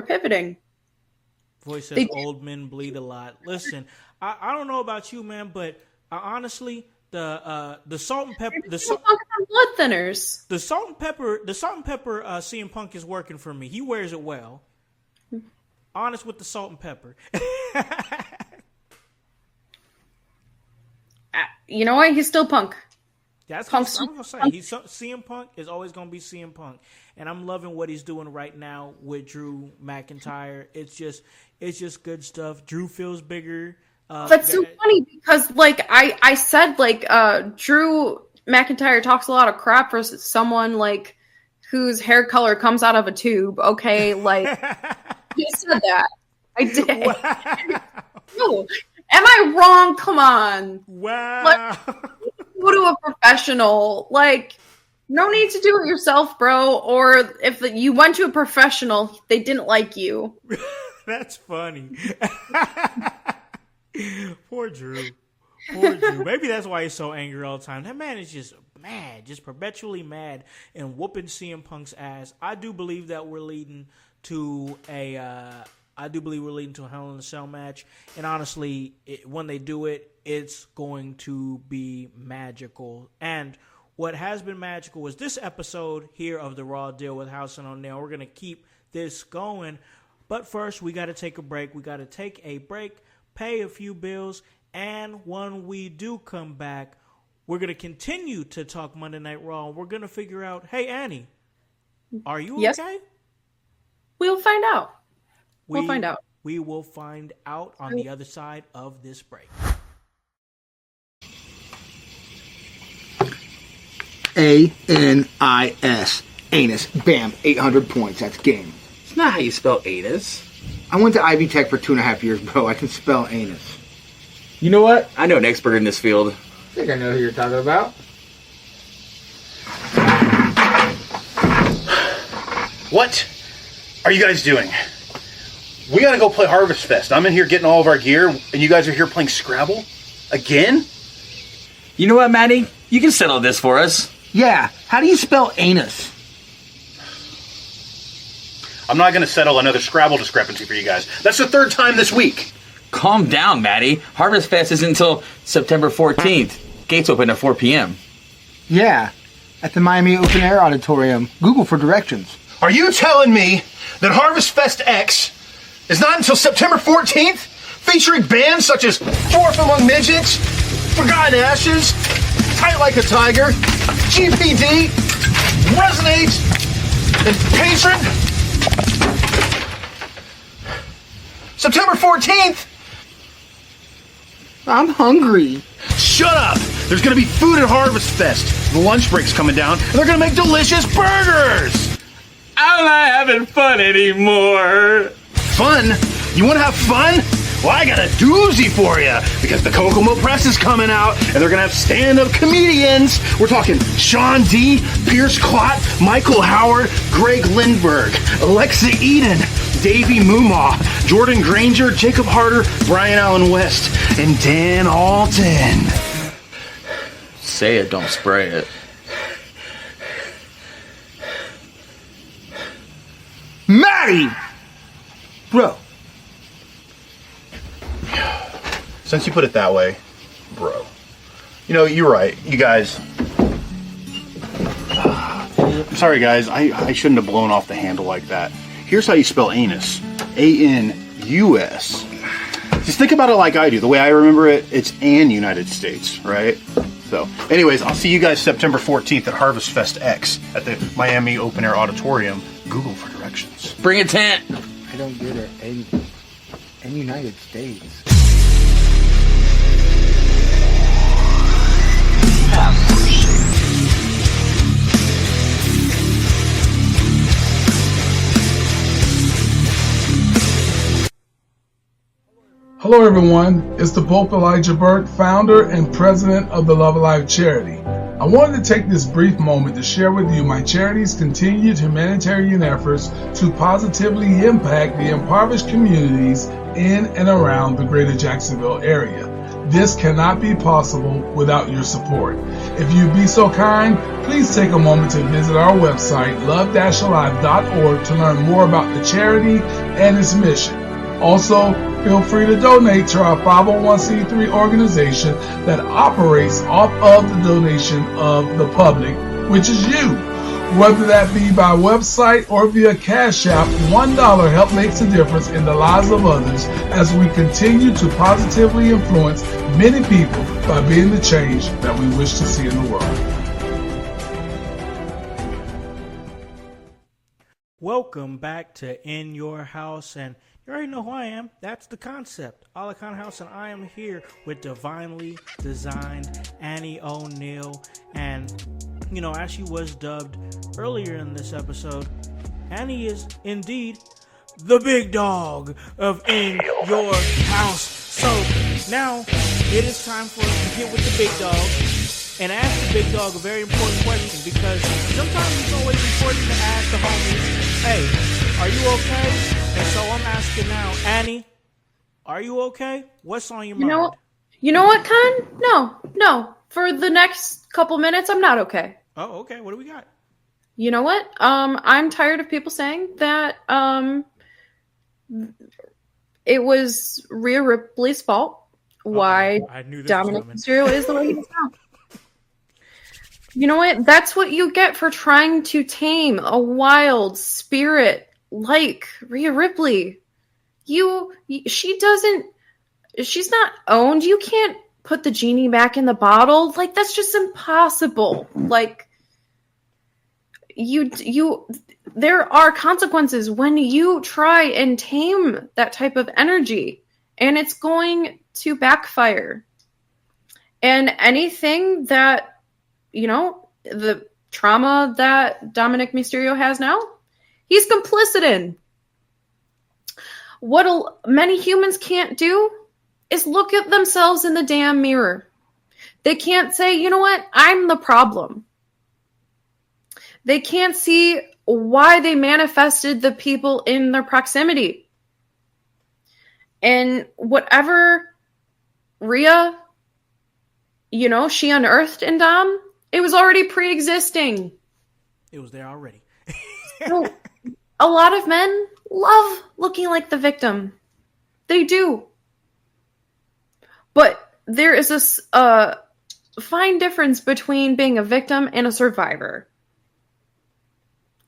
Voice says old men bleed a lot. Listen, I don't know about you, man, but honestly, the salt and pepper, blood thinners. The salt and pepper CM Punk is working for me. He wears it well. Honest with the salt and pepper. You know what? He's still Punk. That's what I'm gonna say. CM Punk is always gonna be CM Punk, and I'm loving what he's doing right now with Drew McIntyre. It's just good stuff. Drew feels bigger. That's so funny because, like, I said, like, Drew McIntyre talks a lot of crap versus someone, like, whose hair color comes out of a tube, okay? Like, you said that. I did. Wow. No. Am I wrong? Come on. Wow. Like, go to a professional. Like, no need to do it yourself, bro. Or if you went to a professional, they didn't like you. That's funny. Poor Drew. Maybe that's why he's so angry all the time. That man is just mad, just perpetually mad and whooping CM Punk's ass. I do believe that we're leading to a Hell in a Cell match. And honestly, when they do it, it's going to be magical. And what has been magical was this episode here of the Raw Deal with Howse and O'Neil. We're going to keep this going. But first, we got to take a break. Pay a few bills, and when we do come back, we're going to continue to talk Monday Night Raw. We're going to figure out, hey, Annie, are you okay? We'll find out. We'll find out. We will find out on the other side of this break. A-N-I-S. Anus. Bam. 800 points. That's game. It's not how you spell anus. I went to Ivy Tech for 2.5 years, bro. I can spell anus. You know what? I know an expert in this field. I think I know who you're talking about. What are you guys doing? We gotta go play Harvest Fest. I'm in here getting all of our gear, and you guys are here playing Scrabble? Again? You know what, Maddie? You can settle this for us. Yeah. How do you spell anus? I'm not gonna settle another Scrabble discrepancy for you guys. That's the third time this week. Calm down, Maddie. Harvest Fest isn't until September 14th. Gates open at 4 p.m. Yeah. At the Miami Open Air Auditorium. Google for directions. Are you telling me that Harvest Fest X is not until September 14th? Featuring bands such as Fourth Among Midgets, Forgotten Ashes, Tight Like a Tiger, GPD, Resonate, and Patron? September 14th? I'm hungry. Shut up! There's gonna be food at Harvest Fest. The lunch break's coming down, and they're gonna make delicious burgers! I'm not having fun anymore. Fun? You wanna have fun? Well, I got a doozy for you, because the Kokomo Press is coming out, and they're gonna have stand-up comedians. We're talking Sean D., Pierce Clott, Michael Howard, Greg Lindberg, Alexa Eden, Davey Mumaw, Jordan Granger, Jacob Harder, Brian Allen West, and Dan Alton. Say it, don't spray it. Maddie! Bro. Since you put it that way, bro. You know, you're right. You guys... I'm sorry, guys. I shouldn't have blown off the handle like that. Here's how you spell anus. A-N-U-S. Just think about it like I do. The way I remember it, it's an United States, right? So, anyways, I'll see you guys September 14th at Harvest Fest X at the Miami Open Air Auditorium. Google for directions. Bring a tent. I don't get it. In United States. Hello everyone, it's the Pope Elijah Burke, founder and president of the Love Alive charity. I wanted to take this brief moment to share with you my charity's continued humanitarian efforts to positively impact the impoverished communities in and around the greater Jacksonville area. This cannot be possible without your support. If you'd be so kind, please take a moment to visit our website, love-alive.org, to learn more about the charity and its mission. Also, feel free to donate to our 501c3 organization that operates off of the donation of the public, which is you. Whether that be by website or via Cash App, $1 help makes a difference in the lives of others as we continue to positively influence many people by being the change that we wish to see in the world. Welcome back to In Your House, and you already know who I am. That's the concept. Alakan House, and I am here with divinely designed Annie O'Neill. And, you know, as she was dubbed earlier in this episode, Annie is indeed the big dog of In Your House. So now it is time for us to get with the big dog and ask the big dog a very important question, because sometimes it's always important to ask the homies, hey, are you okay? And so I'm asking now, Annie, are you okay? What's on your mind? You know what, Con? No. For the next couple minutes, I'm not okay. Oh, okay. What do we got? You know what? I'm tired of people saying that it was Rhea Ripley's fault. Why Dominic Mysterio is the way he is now. You know what? That's what you get for trying to tame a wild spirit like Rhea Ripley. She's not owned. You can't put the genie back in the bottle. Like, that's just impossible. Like, there are consequences when you try and tame that type of energy, and it's going to backfire. And anything that, the trauma that Dominic Mysterio has now, he's complicit in. What many humans can't do is look at themselves in the damn mirror. They can't say, you know what, I'm the problem. They can't see why they manifested the people in their proximity. And whatever Rhea, she unearthed in Dom, it was already pre-existing. It was there already. So, a lot of men love looking like the victim. They do. But there is this fine difference between being a victim and a survivor.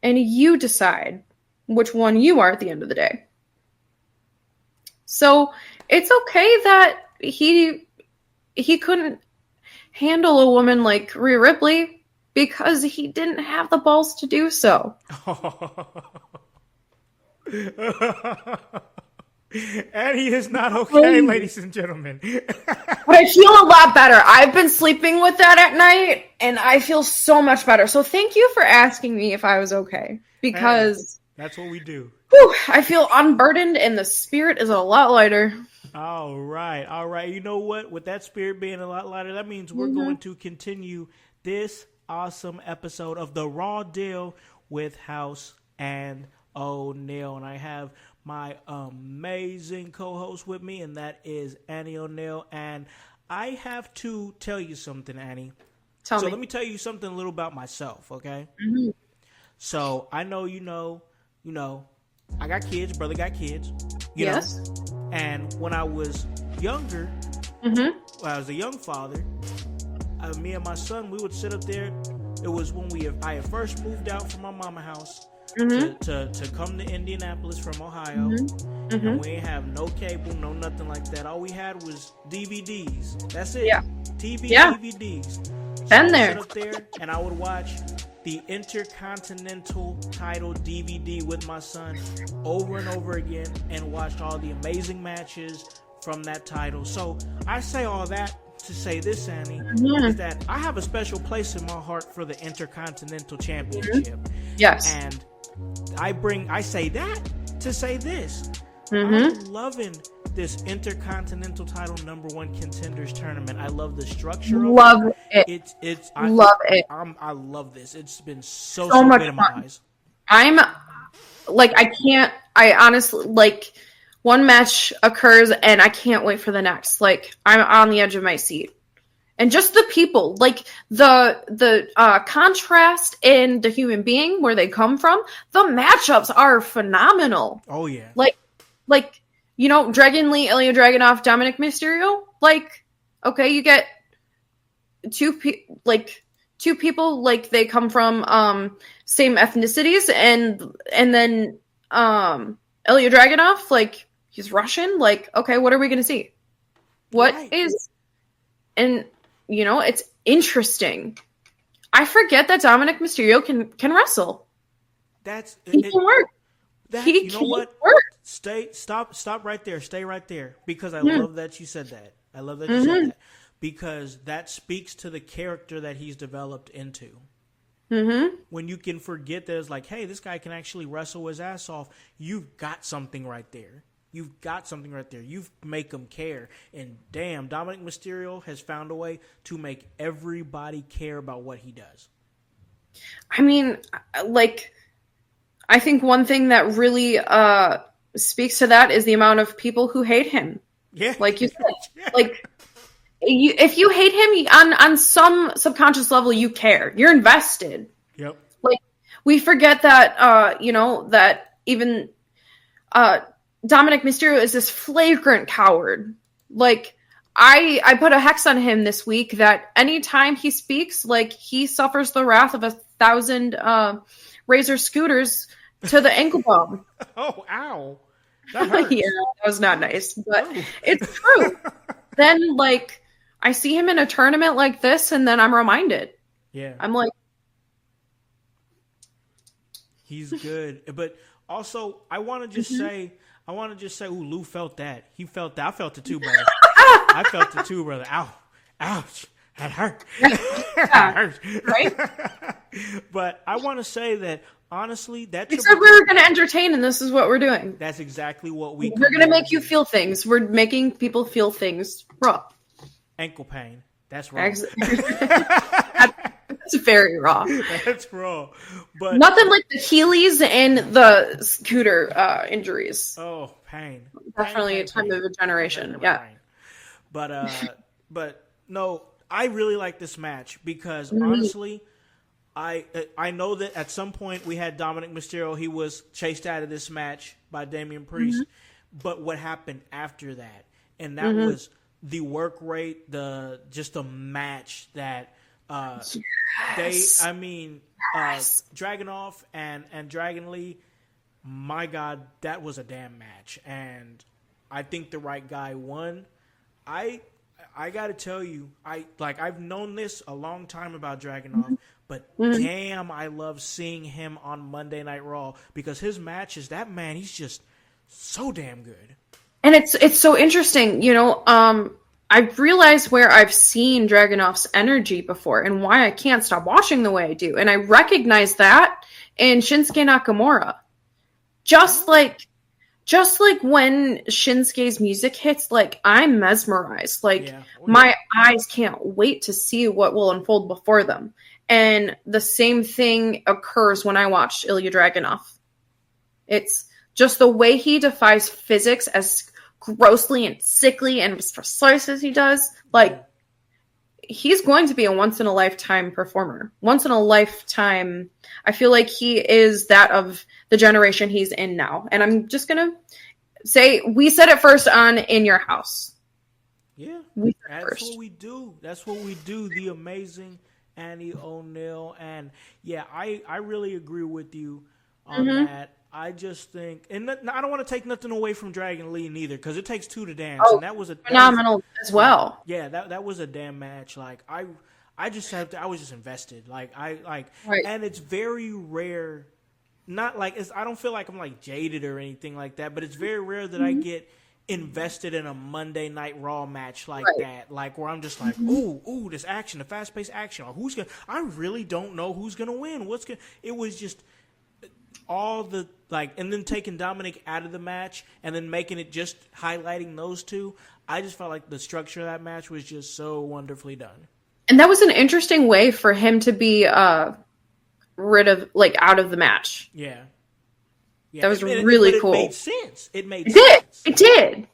And you decide which one you are at the end of the day. So it's okay that he couldn't handle a woman like Rhea Ripley because he didn't have the balls to do so. And he is not okay, ladies and gentlemen. But I feel a lot better. I've been sleeping with that at night, and I feel so much better. So thank you for asking me if I was okay. Because that's what we do. I feel unburdened, and the spirit is a lot lighter. All right. You know what? With that spirit being a lot lighter, that means we're going to continue this awesome episode of The Raw Deal with Howse and O'Neal. And I have my amazing co-host with me, and that is Annie O'Neal. And I have to tell you something, Annie. Tell me. Let me tell you something a little about myself, okay? Mm-hmm. So I know you know, I got kids, brother got kids. Yes. Know? And when I was younger, when I was a young father, me and my son, we would sit up there. It was when I had first moved out from my mama house. To come to Indianapolis from Ohio, and we ain't have no cable, no nothing like that. All we had was DVDs. That's it. Yeah. DVDs. Been So there. I would sit up there, and I would watch the Intercontinental title DVD with my son over and over again, and watched all the amazing matches from that title. So I say all that to say this, Annie, is that I have a special place in my heart for the Intercontinental Championship. Yes. And I say that to say this. I'm loving this Intercontinental title #1 contenders tournament. I love the structure of love it. I love this. It's been so much good in my eyes. I honestly, one match occurs and I can't wait for the next. I'm on the edge of my seat. And just the people, the contrast in the human being, where they come from, the matchups are phenomenal. Oh, yeah. Dragon Lee, Ilya Dragunov, Dominic Mysterio. Okay, you get two people, they come from same ethnicities, and then Ilya Dragunov, he's Russian. Okay, what are we gonna see? It's interesting. I forget that Dominic Mysterio can wrestle. He can work. He can work. Stop right there. Stay right there, because I love that you said that. I love that you said that, because that speaks to the character that he's developed into. When you can forget that it's hey, this guy can actually wrestle his ass off. You've got something right there. You make them care. And damn, Dominic Mysterio has found a way to make everybody care about what he does. I mean, I think one thing that really speaks to that is the amount of people who hate him. Yeah. Like you said. If you hate him, on some subconscious level, you care. You're invested. Yep. We forget that, that even Dominic Mysterio is this flagrant coward. I put a hex on him this week that anytime he speaks, he suffers the wrath of 1,000 Razor scooters to the ankle bone. Oh, ow. That hurts. Yeah, that was not nice, but it's true. Then, like, I see him in a tournament like this, and then I'm reminded. Yeah. I'm like, he's good. But also, I want to just say, ooh, Lou felt that. He felt that. I felt it too, brother. I felt it too, brother. Ow. Ouch. That hurt. That hurt. right? But I want to say that, honestly, We said we were going to entertain, and this is what we're doing. that's exactly what we're going to make you feel things. We're making people feel things raw. Ankle pain. That's raw. That's very raw. That's raw. But Nothing like the Heelys and the scooter injuries. oh, pain. Definitely Pain, a time pain, of a generation. pain. Yeah. But no, I really like this match because honestly, I know that at some point we had Dominic Mysterio. He was chased out of this match by Damian Priest. But what happened after that? And that was the work rate, the match that Dragunov and Dragon Lee, my God, that was a damn match. And I think the right guy won. I gotta tell you, I've known this a long time about Dragunov, but damn, I love seeing him on Monday Night Raw because his matches, that man, he's just so damn good. And it's so interesting, I've realized where I've seen Dragunov's energy before and why I can't stop watching the way I do. And I recognize that in Shinsuke Nakamura. Just like when Shinsuke's music hits, like, I'm mesmerized. Like, my eyes can't wait to see what will unfold before them. And the same thing occurs when I watch Ilya Dragunov. It's just the way he defies physics as grossly and sickly and as precise as he does. Like, he's going to be a once-in-a-lifetime performer. Once in a lifetime. I feel like he is that of the generation he's in now. And I'm just going to say, we said it first on In Your House. Yeah, that's what we do. That's what we do. The amazing Annie O'Neill. And yeah, I really agree with you on that. I just think, and I don't want to take nothing away from Dragon Lee neither, because it takes two to dance, and that was phenomenal as well. Yeah, that was a damn match. Like I was just invested. And it's very rare. Not like I don't feel like I'm like jaded or anything like that, but it's very rare that I get invested in a Monday Night Raw match like that, like where I'm just like, ooh, this action, the fast paced action, or I really don't know who's gonna win. It was just all the and then taking Dominic out of the match and then making it just highlighting those two. I just felt like the structure of that match was just so wonderfully done. And that was an interesting way for him to be rid of, out of the match. Yeah. That was really cool. It made sense. It did.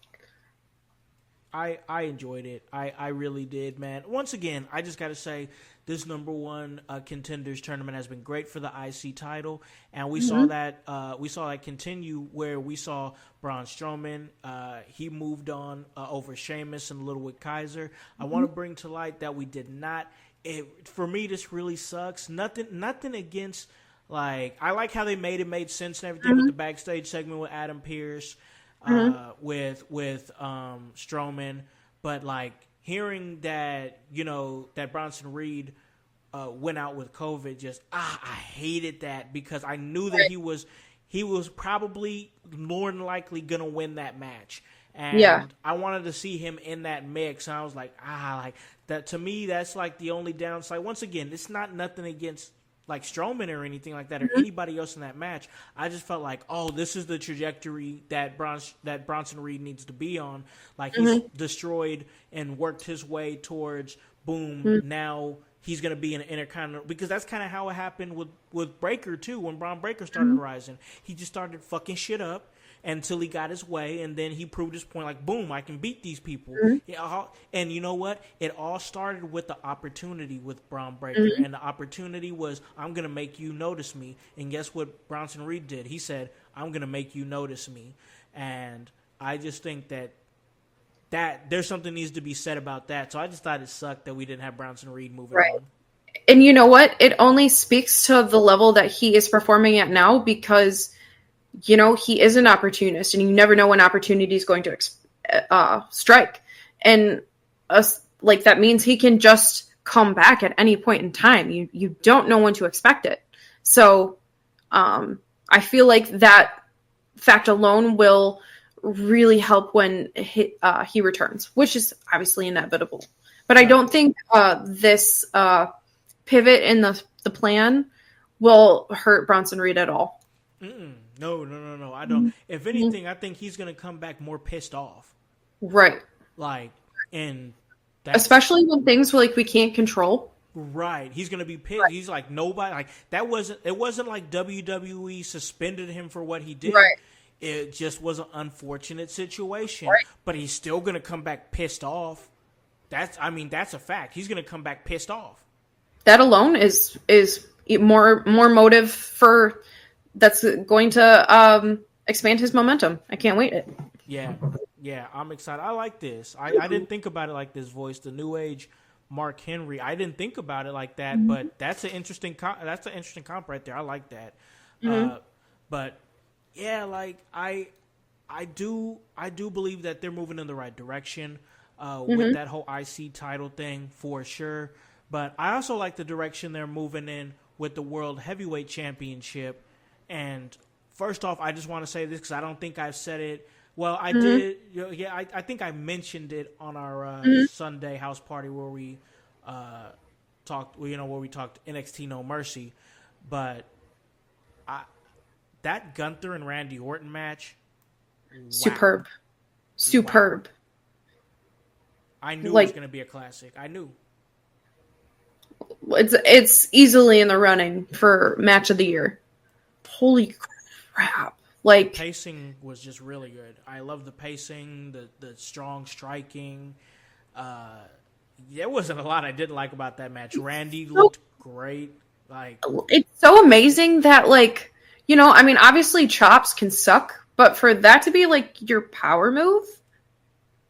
I enjoyed it. I really did, man. Once again, I just got to say, this number one contenders tournament has been great for the IC title, and we saw that continue where we saw Braun Strowman. He moved on over Sheamus and Little Kaiser. I want to bring to light that we did not. For me, this really sucks. Nothing against. I like how they made sense and everything with the backstage segment with Adam Pearce, with Strowman, but hearing that that Bronson Reed went out with COVID, I hated that because I knew that he was probably more than likely gonna win that match, and I wanted to see him in that mix. And I was like that. To me, that's the only downside. Once again, it's not nothing against Strowman or anything like that, or anybody else in that match. I just felt this is the trajectory that Bronson Reed needs to be on. He's destroyed and worked his way towards now he's going to be an Intercontinental, because that's kind of how it happened with Breaker too. When Braun Breaker started rising, he just started fucking shit up until he got his way, and then he proved his point, boom, I can beat these people. And you know what? It all started with the opportunity with Braun Breaker, and the opportunity was, I'm going to make you notice me. And guess what Bronson Reed did? He said, I'm going to make you notice me. And I just think that there's something needs to be said about that. So I just thought it sucked that we didn't have Bronson Reed moving on. And you know what? It only speaks to the level that he is performing at now because, you know, he is an opportunist and you never know when opportunity is going to strike. And like that means he can just come back at any point in time. You don't know when to expect it. So I feel like that fact alone will really help when he returns, which is obviously inevitable. But I don't think this pivot in the plan will hurt Bronson Reed at all. No. I don't. If anything, I think he's going to come back more pissed off. Right. Like, and especially when things like we can't control. Right. He's going to be pissed. Right. He's like, nobody, like, it wasn't like WWE suspended him for what he did. Right. It just was an unfortunate situation. Right. But he's still going to come back pissed off. That's a fact. He's going to come back pissed off. That alone is more motive for that's going to expand his momentum. I can't wait it. Yeah, I'm excited. I like this. I didn't think about it like this, Voice. The New Age Mark Henry. I didn't think about it like that, but that's an interesting comp right there. I like that. But yeah, like I do believe that they're moving in the right direction with that whole IC title thing for sure. But I also like the direction they're moving in with the World Heavyweight Championship. And first off, I just want to say this because I don't think I've said it. Well, I did. Yeah, I think I mentioned it on our Sunday house party where we talked. Where we talked NXT No Mercy, but that Gunther and Randy Orton match, superb. Wow. I knew it was going to be a classic. I knew. It's easily in the running for match of the year. Holy crap. Like, the pacing was just really good. I love the pacing, the strong striking. There wasn't a lot I didn't like about that match. Randy looked great. Like, it's so amazing that, like, you know, I mean, obviously chops can suck, but for that to be like your power move,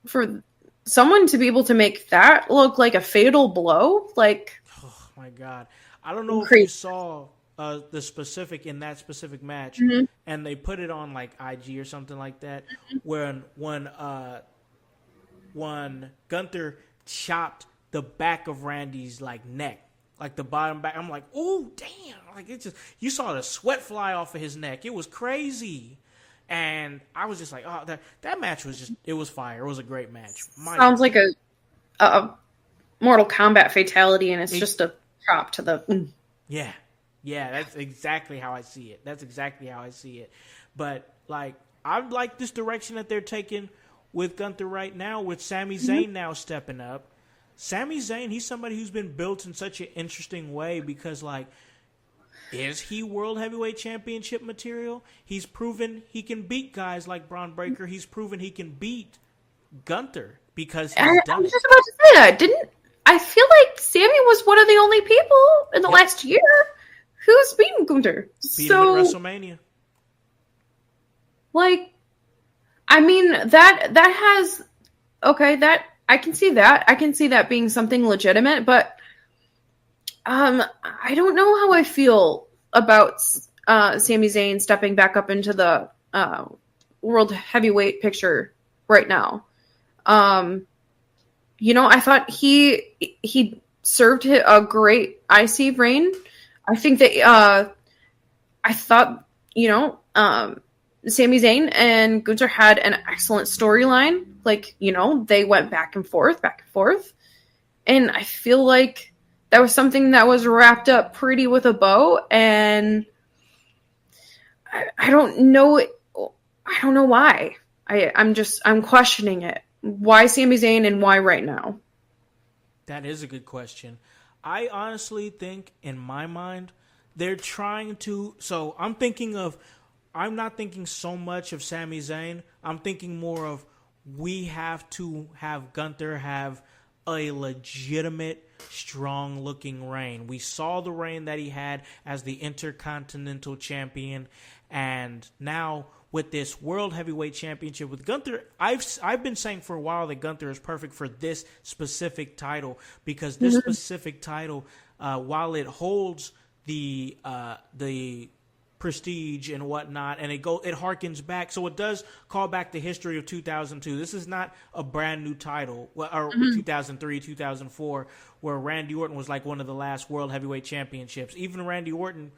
for someone to be able to make that look like a fatal blow, like, oh my God. I don't know if you saw the specific in that specific match, and they put it on like IG or something like that, when Gunther chopped the back of Randy's like neck, like the bottom back. I'm like, oh damn! Like, it just, you saw the sweat fly off of his neck. It was crazy, and I was just like, oh, that match was just, it was fire. It was a great match. Sounds like a Mortal Kombat fatality, and it's just a chop to the. Yeah, that's exactly how I see it. But, like, I like this direction that they're taking with Gunther right now, with Sami Zayn now stepping up. Sami Zayn, he's somebody who's been built in such an interesting way because, like, is he World Heavyweight Championship material? He's proven he can beat guys like Braun Breaker. He's proven he can beat Gunther because he's done it. I was just about to say that. I feel like Sami was one of the only people in the last year who's beaten Gunther. Beat him at WrestleMania. Like, I mean, that has, okay, that, I can see that. I can see that being something legitimate, but I don't know how I feel about Sami Zayn stepping back up into the World Heavyweight picture right now. You know, I thought he served a great IC reign. I think that I thought, you know, Sami Zayn and Gunther had an excellent storyline. Like, you know, they went back and forth. And I feel like that was something that was wrapped up pretty with a bow. And I don't know. I don't know why. I'm questioning it. Why Sami Zayn and why right now? That is a good question. I honestly think, in my mind, they're trying to... So I'm not thinking so much of Sami Zayn. I'm thinking more of, we have to have Gunther have a legitimate, strong-looking reign. We saw the reign that he had as the Intercontinental Champion, and now with this World Heavyweight Championship with Gunther. I've been saying for a while that Gunther is perfect for this specific title because this specific title, while it holds the prestige and whatnot, and it harkens back, so it does call back the history of 2002. This is not a brand new title, or 2003, 2004, where Randy Orton was like one of the last World Heavyweight Championships. Even Randy Orton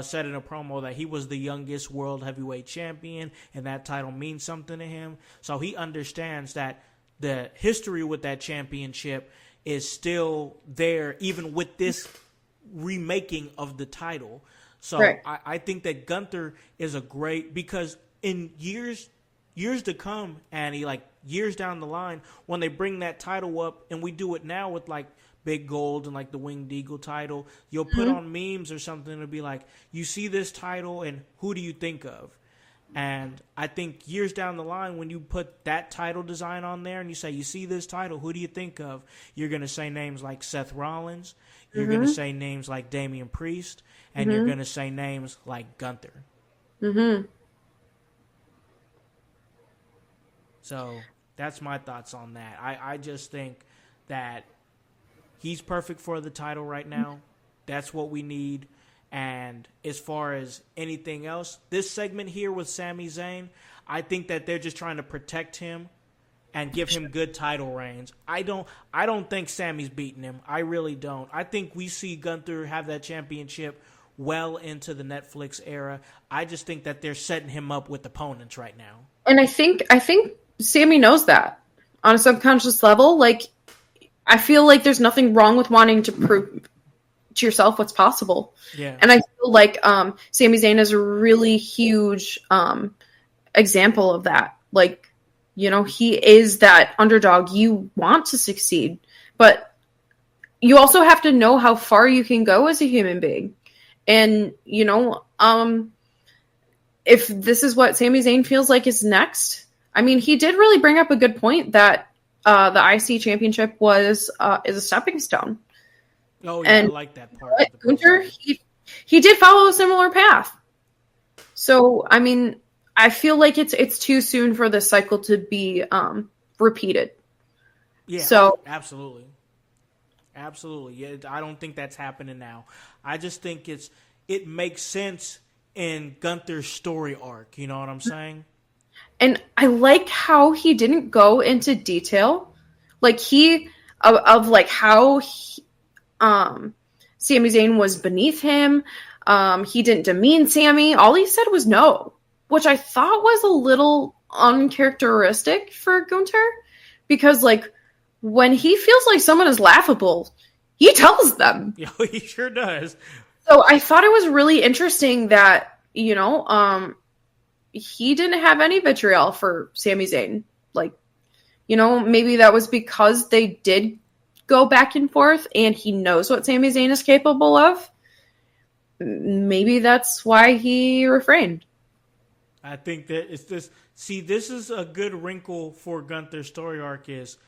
said in a promo that he was the youngest World Heavyweight Champion, and that title means something to him. So he understands that the history with that championship is still there, even with this remaking of the title. So right. I think that Gunther is a great, because in years to come, Annie, like years down the line, when they bring that title up, and we do it now with like Big Gold and like the Winged Eagle title, you'll put on memes or something to be like, you see this title and who do you think of? And I think years down the line, when you put that title design on there and you say, you see this title, who do you think of? You're going to say names like Seth Rollins. You're going to say names like Damian Priest. And you're going to say names like Gunther. So that's my thoughts on that. I just think that he's perfect for the title right now. That's what we need. And as far as anything else, this segment here with Sami Zayn, I think that they're just trying to protect him and give him good title reigns. I don't think Sami's beating him. I really don't. I think we see Gunther have that championship well into the Netflix era. I just think that they're setting him up with opponents right now. And I think Sami knows that on a subconscious level. Like, I feel like there's nothing wrong with wanting to prove to yourself what's possible. Yeah. And I feel like Sami Zayn is a really huge example of that. Like, you know, he is that underdog. You want to succeed, but you also have to know how far you can go as a human being. And, you know, if this is what Sami Zayn feels like is next, I mean, he did really bring up a good point that the IC championship is a stepping stone. Oh, yeah, and I like that part. Gunther, he did follow a similar path. So, I mean, I feel like it's too soon for this cycle to be repeated. Yeah, so absolutely. Yeah, I don't think that's happening now. I just think it makes sense in Gunther's story arc. You know what I'm saying? And I like how he didn't go into detail, like of how Sami Zayn was beneath him. He didn't demean Sami. All he said was no, which I thought was a little uncharacteristic for Gunther, because like when he feels like someone is laughable, he tells them. Yeah, he sure does. So I thought it was really interesting that, you know, he didn't have any vitriol for Sami Zayn. Like, you know, maybe that was because they did go back and forth and he knows what Sami Zayn is capable of. Maybe that's why he refrained. I think that it's this. See, this is a good wrinkle for Gunther's story arc is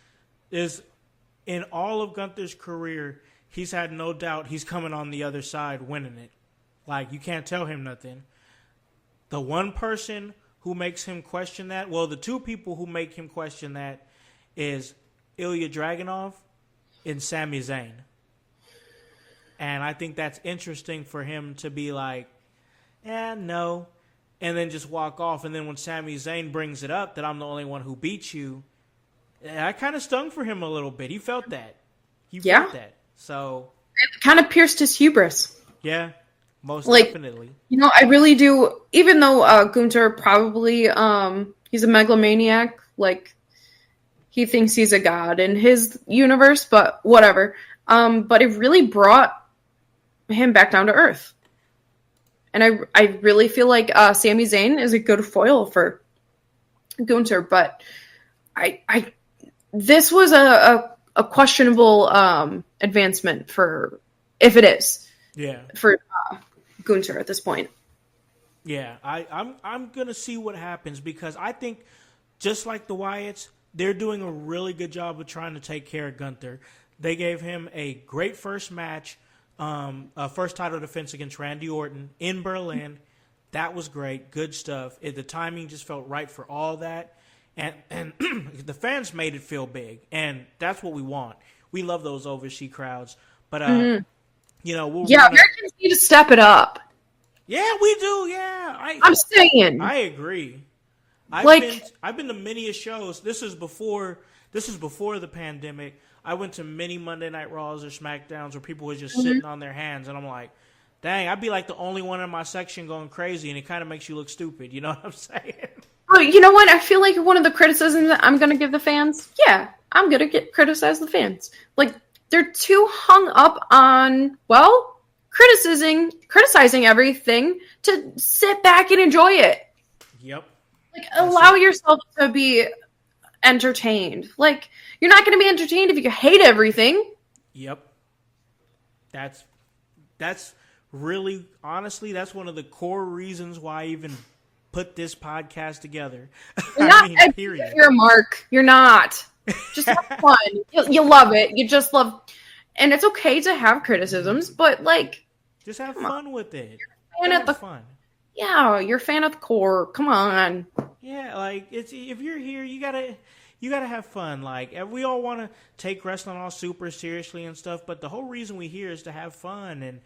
in all of Gunther's career, he's had no doubt he's coming on the other side winning it. Like, you can't tell him nothing. The one person who makes him question that, well, the two people who make him question that is Ilya Dragunov and Sami Zayn. And I think that's interesting for him to be like, no, and then just walk off. And then when Sami Zayn brings it up that I'm the only one who beat you, that kind of stung for him a little bit. He felt that. Felt that. So it kind of pierced his hubris. Yeah, most definitely. You know, I really do. Even though Gunther probably he's a megalomaniac, like he thinks he's a god in his universe, but whatever. But it really brought him back down to earth. And I really feel like Sami Zayn is a good foil for Gunther, but this was a questionable advancement for, if it is, for Gunther at this point. Yeah, I'm gonna see what happens, because I think just like the Wyatts, they're doing a really good job of trying to take care of Gunther. They gave him a great first match, first title defense against Randy Orton in Berlin. That was great. Good stuff. The timing just felt right for all that. And the fans made it feel big. And that's what we want. We love those overseas crowds. But, Americans need to step it up. Yeah, we do. Yeah. I'm saying. I agree. I've been to many shows. This is before the pandemic. I went to many Monday Night Raws or SmackDowns where people were just sitting on their hands. And I'm like, dang, I'd be like the only one in my section going crazy, and it kind of makes you look stupid. You know what I'm saying? Oh, you know what? I feel like one of the criticisms that I'm going to give the fans, I'm going to criticize the fans. Like, they're too hung up on, criticizing everything to sit back and enjoy it. Yep. Like, allow yourself to be entertained. Like, you're not going to be entertained if you hate everything. Yep. That's really, honestly, that's one of the core reasons why I even put this podcast together. Period. You're Mark. You're not. Just have fun. You love it. You just love, and it's okay to have criticisms, but like, just have fun with it. Have fun. Yeah, you're a fan of the core. Come on. Yeah, like if you're here, you gotta have fun. Like, we all want to take wrestling all super seriously and stuff, but the whole reason we here is to have fun and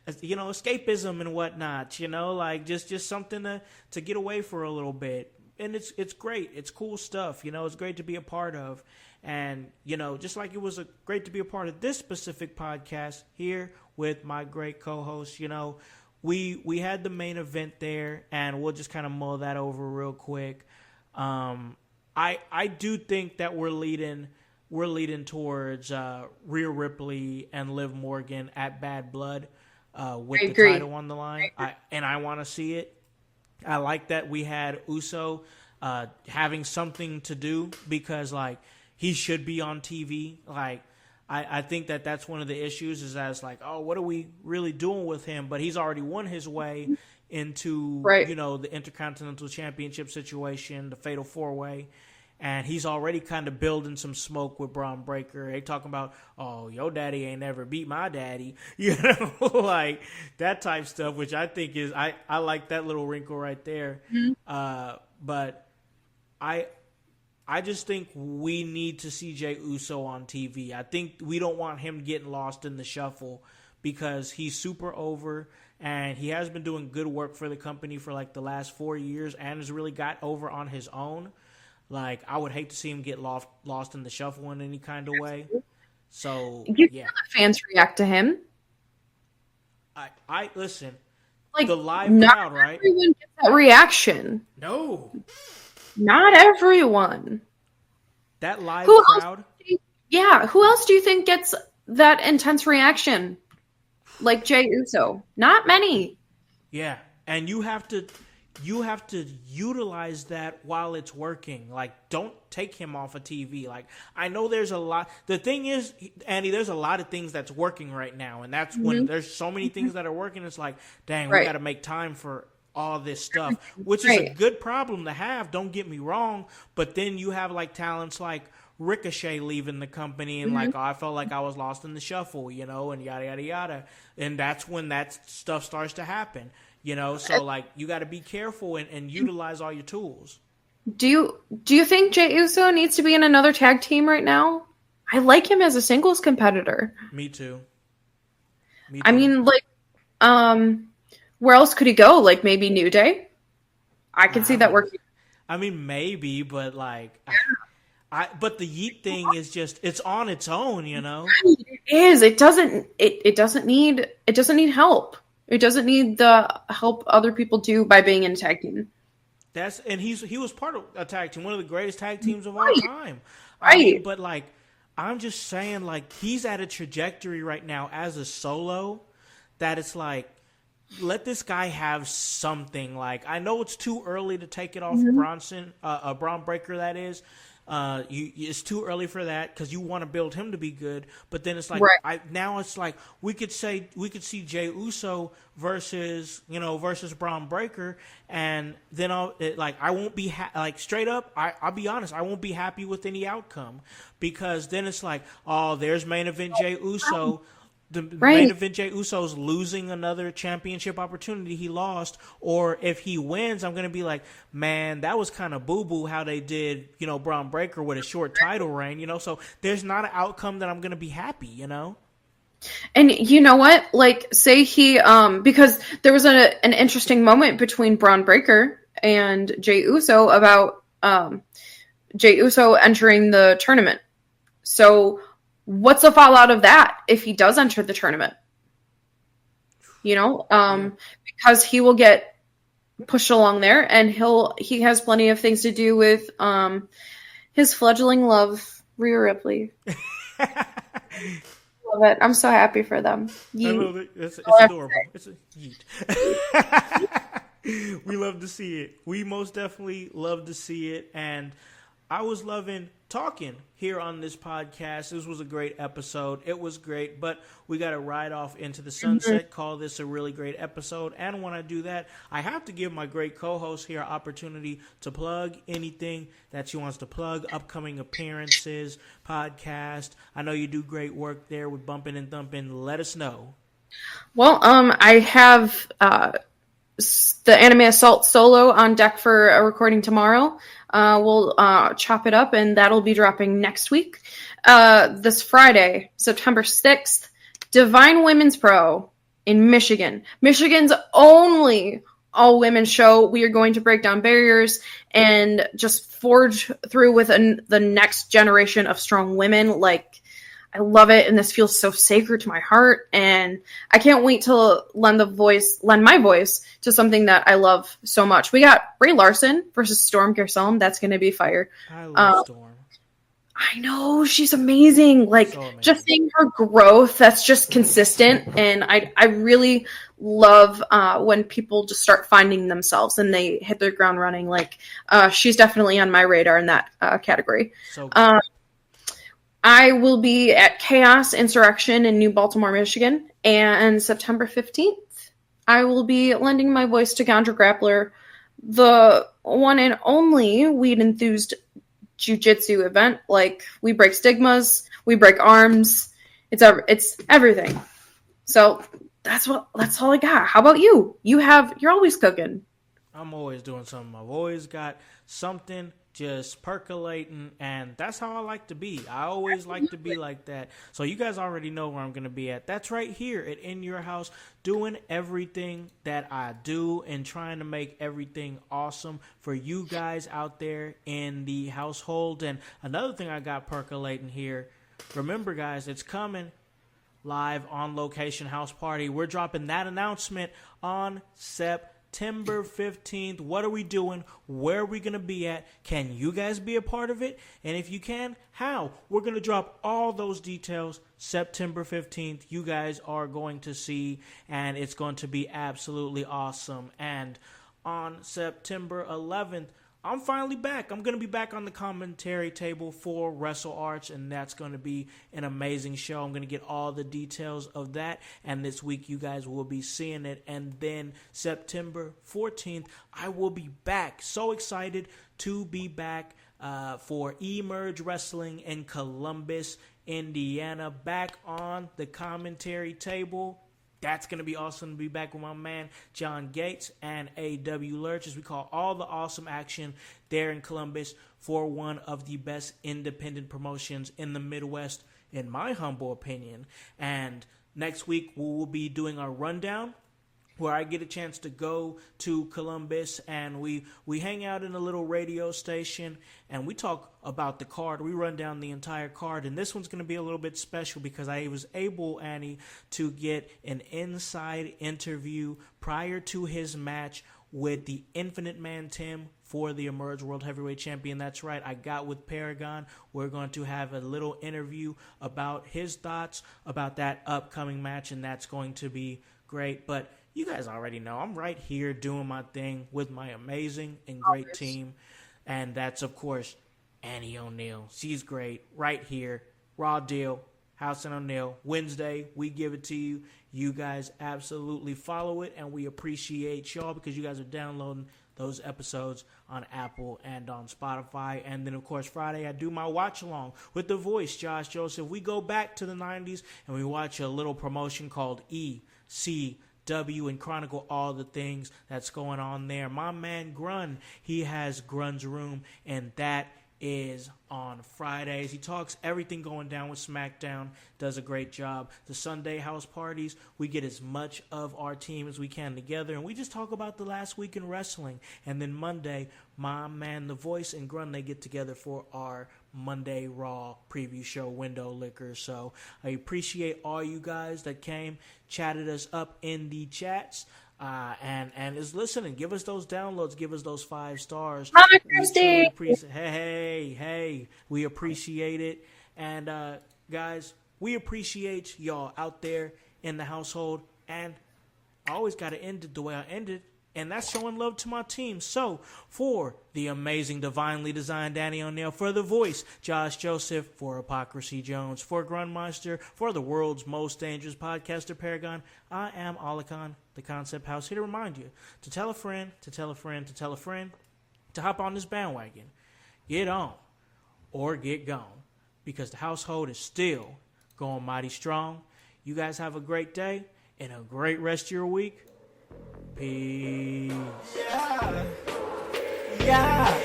escapism and whatnot. Like just something to get away for a little bit. And it's great. It's cool stuff. It's great to be a part of. And just like it was great to be a part of this specific podcast here with my great co-host. We had the main event there, and we'll just kind of mull that over real quick. I do think that we're leading towards Rhea Ripley and Liv Morgan at Bad Blood with the title on the line. I want to see it. I like that we had Uso having something to do because like he should be on TV. Like I think that's one of the issues is that it's like, oh, what are we really doing with him? But he's already won his way into the Intercontinental Championship situation, the Fatal 4-Way. And he's already kind of building some smoke with Braun Breaker. They talking about, oh, your daddy ain't never beat my daddy. Like that type stuff, which I think is, I like that little wrinkle right there. Mm-hmm. But I just think we need to see Jey Uso on TV. I think we don't want him getting lost in the shuffle because he's super over and he has been doing good work for the company for like the last 4 years and has really got over on his own. Like, I would hate to see him get lost in the shuffle in any kind of way. So, you know the fans react to him. I listen. Like, the live crowd, right? Everyone gets that reaction. No, not everyone. That live crowd. Who else do you think gets that intense reaction? Like Jey Uso? Not many. Yeah, and you have to utilize that while it's working. Like, don't take him off of TV. Like, I know there's a lot. The thing is, Andy, there's a lot of things that's working right now. And that's when there's so many things that are working. It's like, dang, we got to make time for all this stuff, which is a good problem to have. Don't get me wrong. But then you have like talents like Ricochet leaving the company and like, oh, I felt like I was lost in the shuffle, and yada, yada, yada. And that's when that stuff starts to happen. So like you got to be careful and utilize all your tools. Do you think Jey Uso needs to be in another tag team right now? I like him as a singles competitor. Me too. I mean, like, where else could he go? Like maybe New Day. I could see that working. I mean, maybe, but like, but the Yeet thing is just it's on its own, It is. It doesn't need help. It doesn't need the help other people do by being in a tag team. He was part of a tag team, one of the greatest tag teams of all time. Right. But like, I'm just saying, like, he's at a trajectory right now as a solo that it's like, let this guy have something. Like, I know it's too early to take it off Braun Breaker, that is. It's too early for that because you want to build him to be good, but then it's like now it's like we could see Jey Uso versus Braun Breaker, and then I won't be straight up. I'll be honest, I won't be happy with any outcome because then it's like, oh, there's main event Jey Uso. the main event, Jey Uso's losing another championship opportunity he lost, or if he wins, I'm going to be like, man, that was kind of boo-boo how they did, Braun Breaker with a short title reign, so there's not an outcome that I'm going to be happy, And you know what? Like, say he, because there was an interesting moment between Braun Breaker and Jey Uso about Jey Uso entering the tournament. So what's the fallout of that if he does enter the tournament? Because he will get pushed along there, and he has plenty of things to do with his fledgling love, Rhea Ripley. Love it. I'm so happy for them. I love it. It's adorable. It's a yeet. We love to see it. We most definitely love to see it, and I was loving talking here on this podcast. This was a great episode. It was great, but we got to ride off into the sunset, call this a really great episode. And when I do that, I have to give my great co-host here an opportunity to plug anything that she wants to plug, upcoming appearances, podcast. I know you do great work there with Bumping and Thumping. Let us know. Well, I have the Anime Assault solo on deck for a recording tomorrow. We'll chop it up, and that'll be dropping next week. This Friday, September 6th, Divine Women's Pro in Michigan. Michigan's only all-women show. We are going to break down barriers and just forge through with the next generation of strong women. Like, I love it, and this feels so sacred to my heart, and I can't wait to lend my voice to something that I love so much. We got Brie Larson versus Storm Gersom. That's going to be fire. I love Storm. I know, she's amazing. Like, so amazing. Just seeing her growth, that's just consistent, and I really love when people just start finding themselves and they hit their ground running. Like, she's definitely on my radar in that category. So good. I will be at Chaos Insurrection in New Baltimore, Michigan, and September 15th, I will be lending my voice to Gandra Grappler, the one and only weed-enthused jiu-jitsu event. Like, we break stigmas, we break arms, it's everything. So that's all I got. How about you? You're always cooking. I'm always doing something. I've always got something just percolating, and that's how I like to be. I always like to be like that. So you guys already know where I'm going to be at. That's right here at In Your House, doing everything that I do and trying to make everything awesome for you guys out there in the household. And another thing I got percolating here, remember guys, it's coming. Live on location house party. We're dropping that announcement on September 15th. What are we doing? Where are we going to be at? Can you guys be a part of it? And if you can, how? We're going to drop all those details September 15th. You guys are going to see, and it's going to be absolutely awesome. And on September 11th, I'm finally back. I'm going to be back on the commentary table for Wrestle Arts, and that's going to be an amazing show. I'm going to get all the details of that, and this week you guys will be seeing it. And then September 14th, I will be back. So excited to be back for Emerge Wrestling in Columbus, Indiana, back on the commentary table. That's going to be awesome to be back with my man, John Gates, and A.W. Lurch, as we call all the awesome action there in Columbus for one of the best independent promotions in the Midwest, in my humble opinion. And next week, we will be doing our rundown, where I get a chance to go to Columbus, and we hang out in a little radio station, and we talk about the card. We run down the entire card, and this one's going to be a little bit special because I was able, Annie, to get an inside interview prior to his match with the Infinite Man Tim for the Emerge World Heavyweight Champion. That's right, I got with Paragon. We're going to have a little interview about his thoughts about that upcoming match, and that's going to be great. But you guys already know I'm right here doing my thing with my amazing and great team. And that's, of course, Annie O'Neill. She's great right here. Raw Deal, Howse and O'Neill. Wednesday, we give it to you. You guys absolutely follow it, and we appreciate y'all because you guys are downloading, those episodes on Apple and on Spotify. And then, of course, Friday I do my watch along with the voice, Josh Joseph. We go back to the 90s and we watch a little promotion called ECW and chronicle all the things that's going on there. My man Grun, he has Grun's Room, and that is on Fridays. He talks everything going down with SmackDown, does a great job. The Sunday house parties, we get as much of our team as we can together, and we just talk about the last week in wrestling. And then Monday, my man The Voice and Grun, they get together for our Monday Raw preview show, Window Liquor. So I appreciate all you guys that came, chatted us up in the chats. And is listening. Give us those downloads. Give us those 5 stars. Mama Christy! Hey, we appreciate it. And guys, we appreciate y'all out there in the household. And I always got to end it the way I ended, and that's showing love to my team. So, for the amazing, divinely designed Danny O'Neill, for The Voice, Josh Joseph, for Hypocrisy Jones, for Grunmeister, for the world's most dangerous podcaster paragon, I am Alakhan, the Concept House, here to remind you to tell a friend, to tell a friend, to tell a friend, to hop on this bandwagon. Get on or get gone, because the household is still going mighty strong. You guys have a great day and a great rest of your week. Peace. Yeah.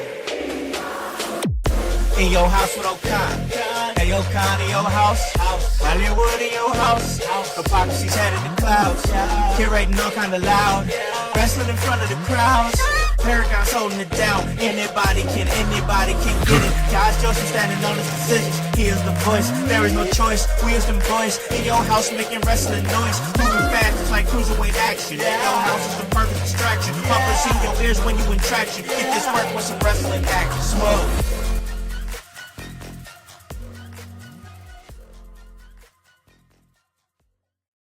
In your house with O'Con. Hey, O'Con in your house. Hollywood in your house. Hypocrisy's head in the clouds. Curating all kind of loud. Wrestling in front of the crowds. Paragon's holding it down. Anybody can get it. Josh Joseph standing on his decisions. He is the voice. There is no choice. We is them boys in your house making wrestling noise. Moving fast, it's like cruiserweight action. In your house is the perfect distraction. Bumpers in your ears when you in traction. Get this work with some wrestling action. Smoke.